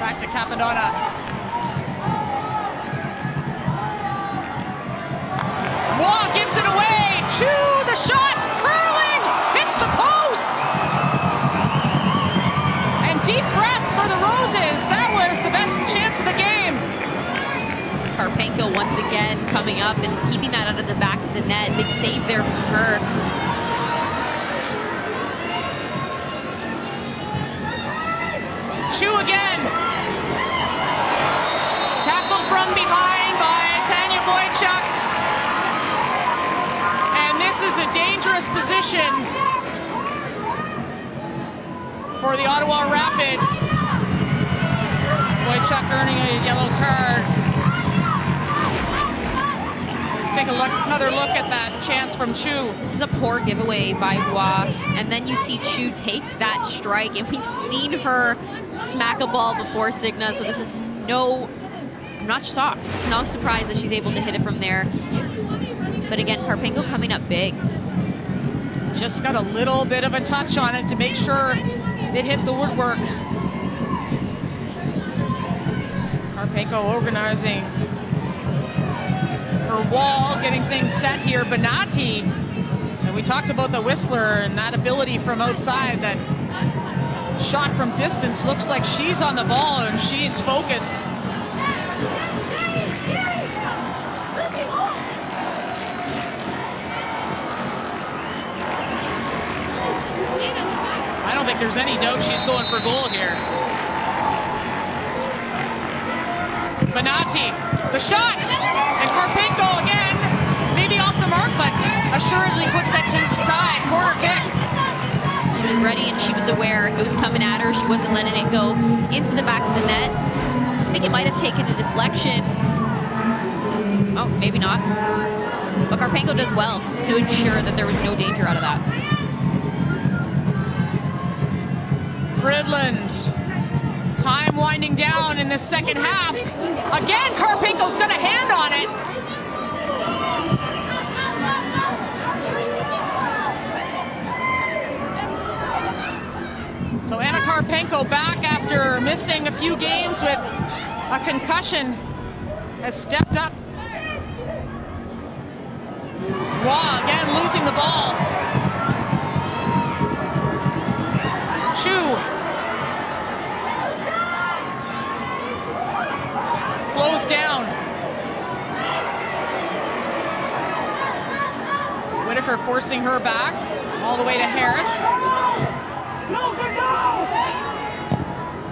Back to Capadonna. Waugh gives it away. Chu, the shot, curling, hits the post. Karpenko once again coming up and keeping that out of the back of the net. Big save there from her. Chu again. Tackled from behind by Tanya Boychuk. And this is a dangerous position for the Ottawa Rapid. Boychuk earning a yellow card. Take a look, another look at that chance from Chu. This is a poor giveaway by Hua, and then you see Chu take that strike, and we've seen her smack a ball before, Signa, so this is I'm not shocked. It's no surprise that she's able to hit it from there. But again, Karpenko coming up big. Just got a little bit of a touch on it to make sure it hit the woodwork. Karpenko organizing her wall, getting things set here. Benatti, and we talked about the Whistler and that ability from outside, that shot from distance. Looks like she's on the ball and she's focused. I don't think there's any doubt she's going for goal here. Benatti, the shot, and Karpenko again, maybe off the mark, but assuredly puts that to the side. Corner kick. She was ready and she was aware. If it was coming at her, she wasn't letting it go into the back of the net. I think it might have taken a deflection. Oh, maybe not. But Karpenko does well to ensure that there was no danger out of that. Fridland. Time winding down in the second half. Again, Karpenko's got a hand on it. So Anna Karpenko, back after missing a few games with a concussion, has stepped up. Roy again losing the ball. Chu. Closed down. Whitaker forcing her back all the way to Harris.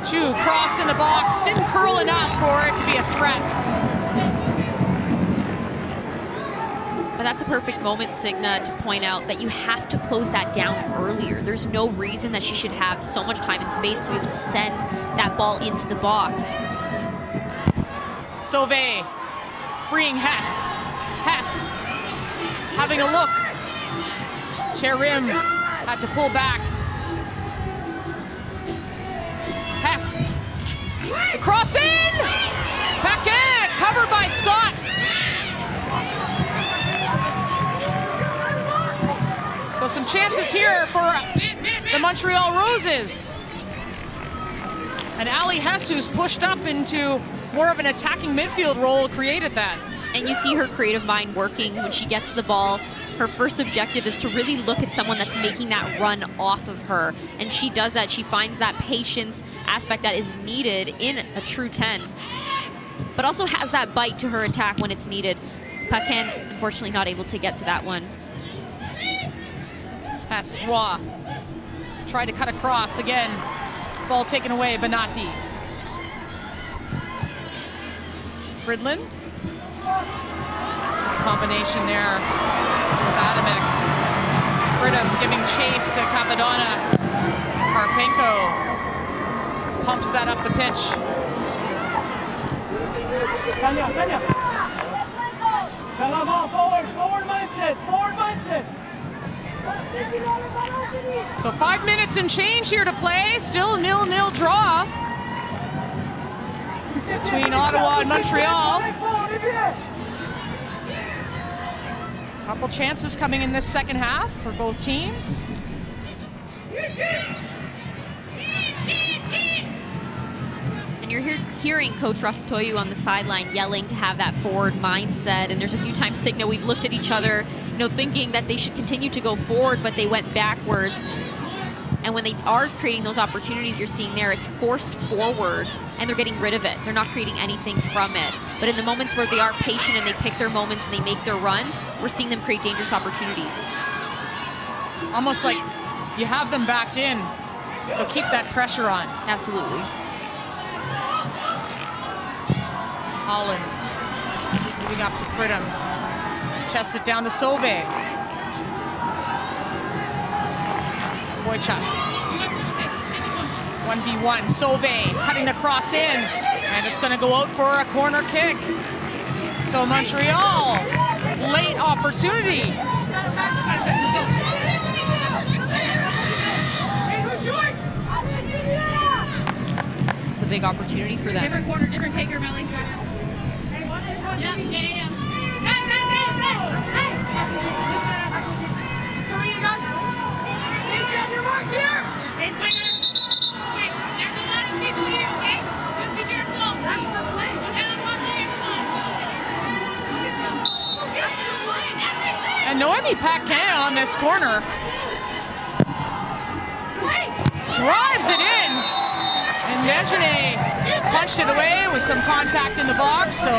Chu cross in the box, didn't curl enough for it to be a threat. But that's a perfect moment, Signa, to point out that you have to close that down earlier. There's no reason that she should have so much time and space to be able to send that ball into the box. Sauvé freeing Hess. Hess having a look. Cherim had to pull back. Hess. The cross in! Paquet covered by Scott. So some chances here for the Montreal Roses. And Ali Hess, who's pushed up into more of an attacking midfield role, created that. And you see her creative mind working when she gets the ball. Her first objective is to really look at someone that's making that run off of her. And she does that. She finds that patience aspect that is needed in a true 10. But also has that bite to her attack when it's needed. Paquin, unfortunately, not able to get to that one. Hess, Roy. Tried to cut across again. Ball taken away, Benatti. Fridland. This combination there with Adamek. Pridham giving chase to Capadonna. Karpenko pumps that up the pitch. Forward mindset, forward mindset. So 5 minutes and change here to play. Still a 0-0 draw between Ottawa and Montreal. Couple chances coming in this second half for both teams. And you're hearing Coach Rasatoyu on the sideline yelling to have that forward mindset. And there's a few times, Signa, we've looked at each other, thinking that they should continue to go forward, but they went backwards. And And when they are creating those opportunities you're seeing there, it's forced forward and they're getting rid of it. They're not creating anything from it. But in the moments where they are patient and they pick their moments and they make their runs, we're seeing them create dangerous opportunities. Almost like you have them backed in, so keep that pressure on. Absolutely. Holland moving up to Pridham. Chests it down to Sauvé. Boychuk. 1v1. Sauvé cutting the cross in, and it's going to go out for a corner kick. So Montreal, late opportunity. This is a big opportunity for them. Different corner, different taker, Melly. Yeah. Guys. Hey! Come here, guys. Get your marks here. Hey, swinger. Okay, there's a lot of people here, okay? Just be careful. That's the play. Look down, watching everyone. And Noemi Paquin on this corner. Drives it in. And Desjardins punched it away with some contact in the box, so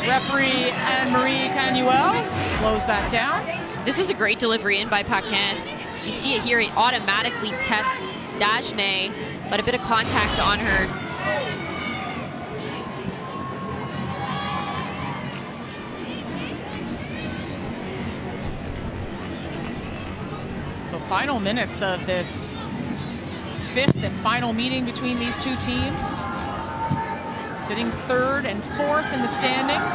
referee Anne-Marie Canuel slows that down. This was a great delivery in by Paquin. You see it here, it automatically tests Desjardins, but a bit of contact on her. So final minutes of this fifth and final meeting between these two teams. Sitting third and fourth in the standings.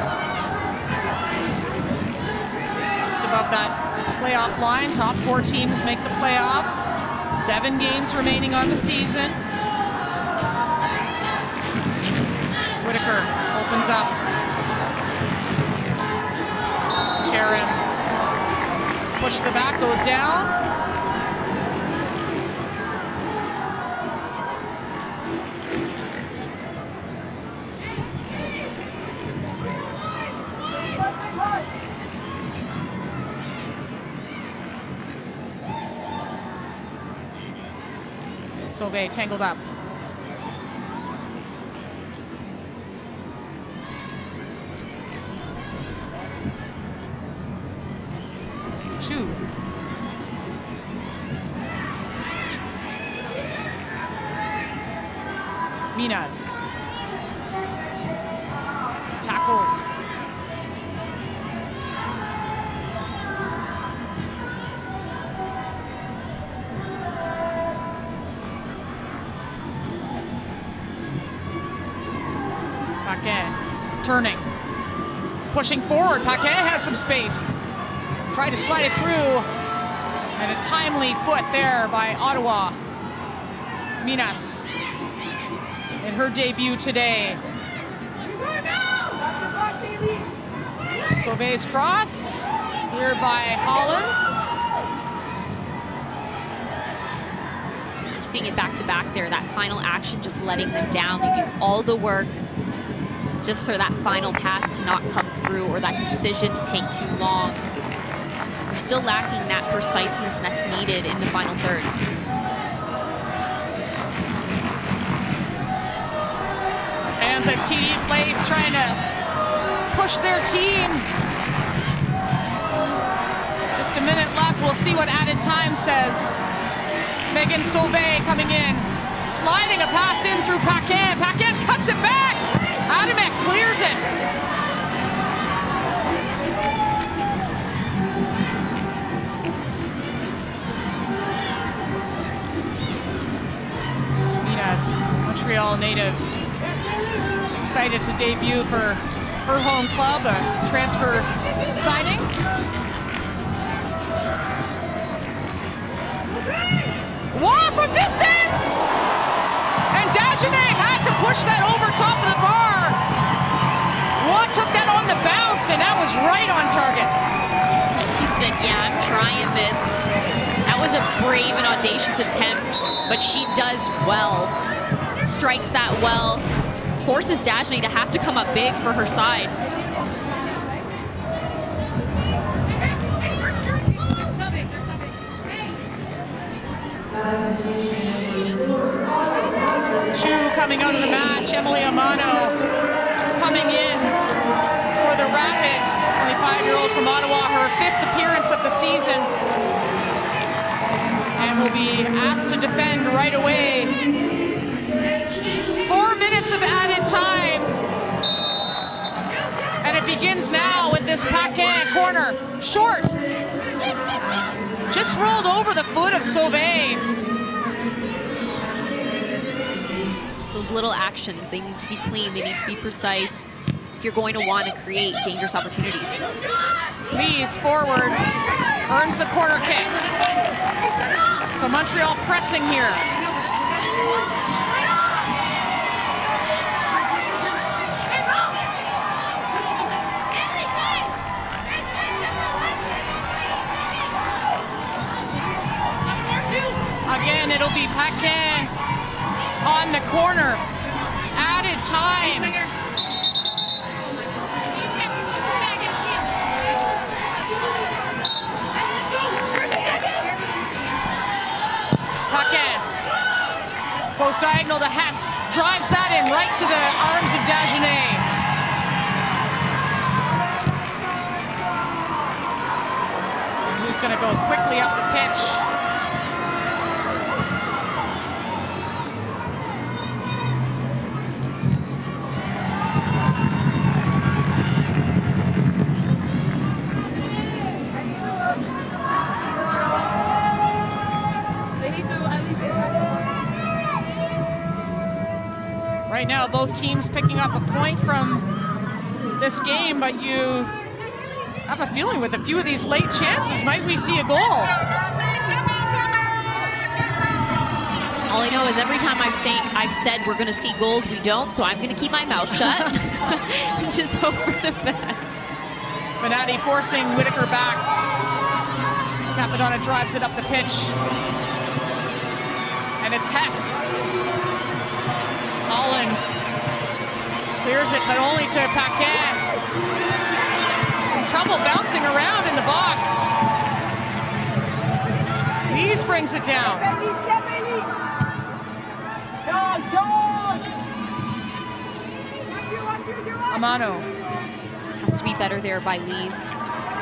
Just above that playoff line. Top 4 teams make the playoffs. 7 games remaining on the season. Whitaker opens up. Sharon. Push to the back, goes down. Sauvé tangled up. Chu. Minas. Tackles. Paquin turning, pushing forward. Paquin has some space. Try to slide it through, and a timely foot there by Ottawa. Minas in her debut today. Sauvé's cross, cleared by Holland. You're seeing it back to back there, that final action just letting them down. They do all the work just for that final pass to not come through or that decision to take too long. You're still lacking that preciseness that's needed in the final third. Fans at TD Place trying to push their team. Just a minute left. We'll see what added time says. Megan Sauvé coming in. Sliding a pass in through Paquin. Paquin cuts it back. Adamek clears it. Minas, Montreal native, excited to debut for her home club, a transfer signing. Wall from distance! And Desjardins had to push that over top of the bar. Waugh took that on the bounce, and that was right on target. She said, yeah, I'm trying this. That was a brave and audacious attempt, but she does well. Strikes that well. Forces Desjardins to have to come up big for her side. Chu coming out of the match. Emily Amano coming in for the Rapid. 25-year-old from Ottawa, her 5th appearance of the season. And will be asked to defend right away. 4 minutes of added time. And it begins now with this Paquin corner. Short. Just rolled over the foot of Sauvé. It's those little actions. They need to be clean. They need to be precise if you're going to want to create dangerous opportunities. Lees forward. Earns the corner kick. So Montreal pressing here. Again, it'll be Paquin on the corner. Added time. Paquin goes diagonal to Hess. Drives that in right to the arms of Dagenet. And who's going to go quickly up the pitch? Right now, both teams picking up a point from this game, but you have a feeling with a few of these late chances, might we see a goal? All I know is every time I've said we're going to see goals, we don't, so I'm going to keep my mouth shut and just hope for the best. Benatti forcing Whitaker back. Capadonna drives it up the pitch. And it's Hess. Holland clears it, but only to Paquin. Some trouble bouncing around in the box. Lees brings it down. Amano. Has to be better there by Lees.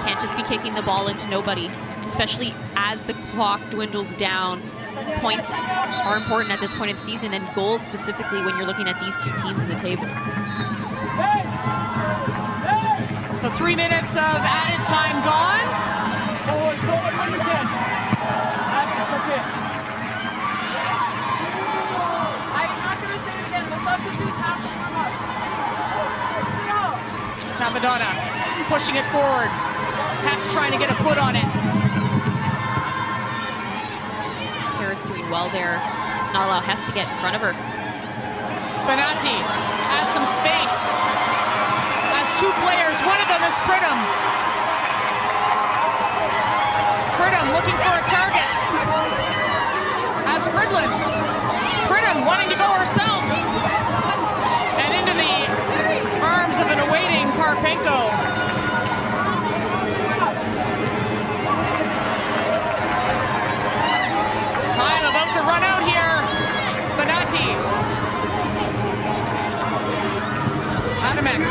Can't just be kicking the ball into nobody, especially as the clock dwindles down. Points are important at this point in the season, and goals specifically when you're looking at these two teams in the table. So 3 minutes of added time gone. Capadonna pushing it forward. Hess trying to get a foot on it. Harris doing well there. Does not allow Hess to get in front of her. Benatti has some space. Has two players. One of them is Pridham. Pridham looking for a target. Has Fridlin. Pridham wanting to go herself. And into the arms of an awaiting Karpenko. Time about to run out here. Benatti. Adamek.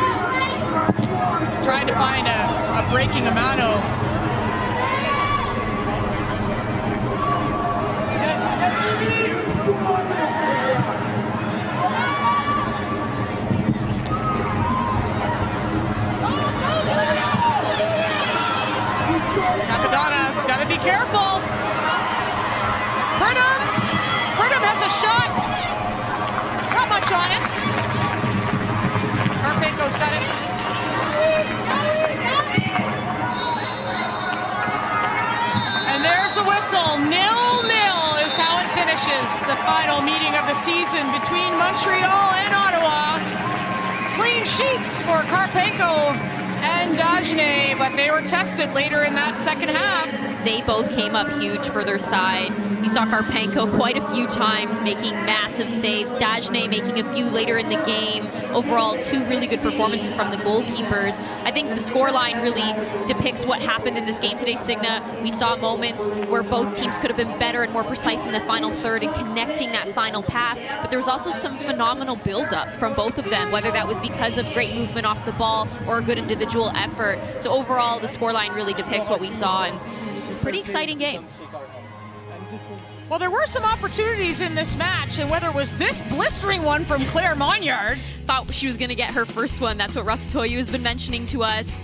He's trying to find a breaking Amano. Capadonna's got to be careful. Pridham has a shot. Not much on it. Karpenko's got it. And there's a whistle. 0-0 is how it finishes the final meeting of the season between Montreal and Ottawa. Clean sheets for Karpenko and Dagenet, but they were tested later in that second half. They both came up huge for their side. You saw Karpenko quite a few times making massive saves. Dagenet making a few later in the game. Overall, 2 really good performances from the goalkeepers. I think the scoreline really depicts what happened in this game today, Signa. We saw moments where both teams could have been better and more precise in the final third and connecting that final pass, but there was also some phenomenal build-up from both of them, whether that was because of great movement off the ball or a good individual effort. So overall, the scoreline really depicts what we saw, and pretty exciting game. Well, there were some opportunities in this match, and whether it was this blistering one from Claire Monyard. Thought she was going to get her first one. That's what Rossitoyu has been mentioning to us.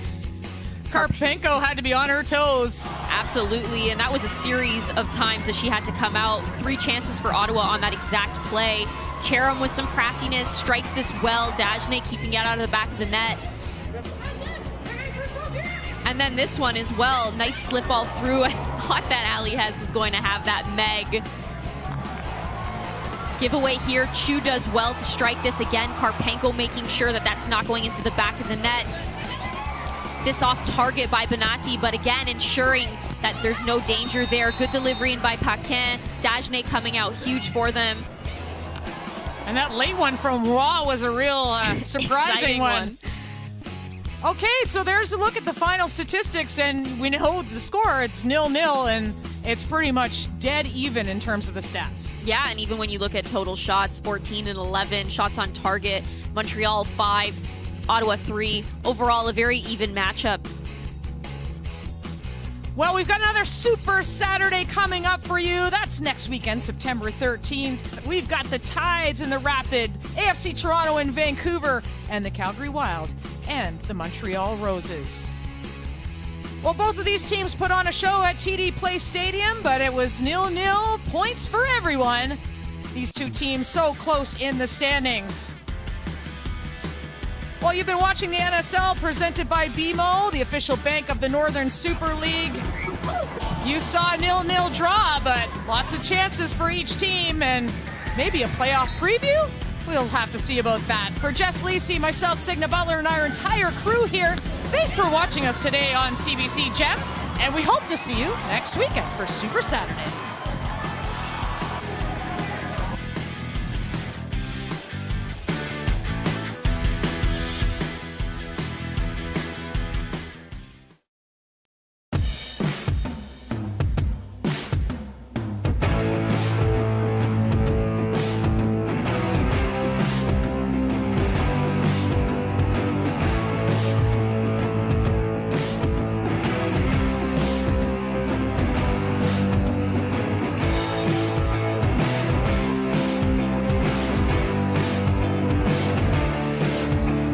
Karpenko had to be on her toes. Absolutely, and that was a series of times that she had to come out. 3 chances for Ottawa on that exact play. Cheram with some craftiness, strikes this well. Dagenet keeping it out of the back of the net. And then this one as well, nice slip ball through. I thought that Ali Hez was going to have that Meg. Giveaway here, Chu does well to strike this again. Karpenko making sure that that's not going into the back of the net. This off target by Bonatti, but again, ensuring that there's no danger there. Good delivery in by Paquin. Dagenet coming out huge for them. And that late one from Roy was a real surprising one. Okay, so there's a look at the final statistics, and we know the score. It's 0-0, and it's pretty much dead even in terms of the stats. Yeah, and even when you look at total shots, 14 and 11, shots on target, Montreal 5, Ottawa 3. Overall, a very even matchup. Well, we've got another Super Saturday coming up for you. That's next weekend, September 13th. We've got the Tides and the Rapid, AFC Toronto and Vancouver, and the Calgary Wild and the Montreal Roses. Well, both of these teams put on a show at TD Place Stadium, but it was 0-0, points for everyone. These two teams so close in the standings. Well, you've been watching the NSL presented by BMO, the official bank of the Northern Super League. You saw a 0-0 draw, but lots of chances for each team and maybe a playoff preview? We'll have to see about that. For Jess Lisi, myself, Signa Butler, and our entire crew here, thanks for watching us today on CBC Gem, and we hope to see you next weekend for Super Saturday.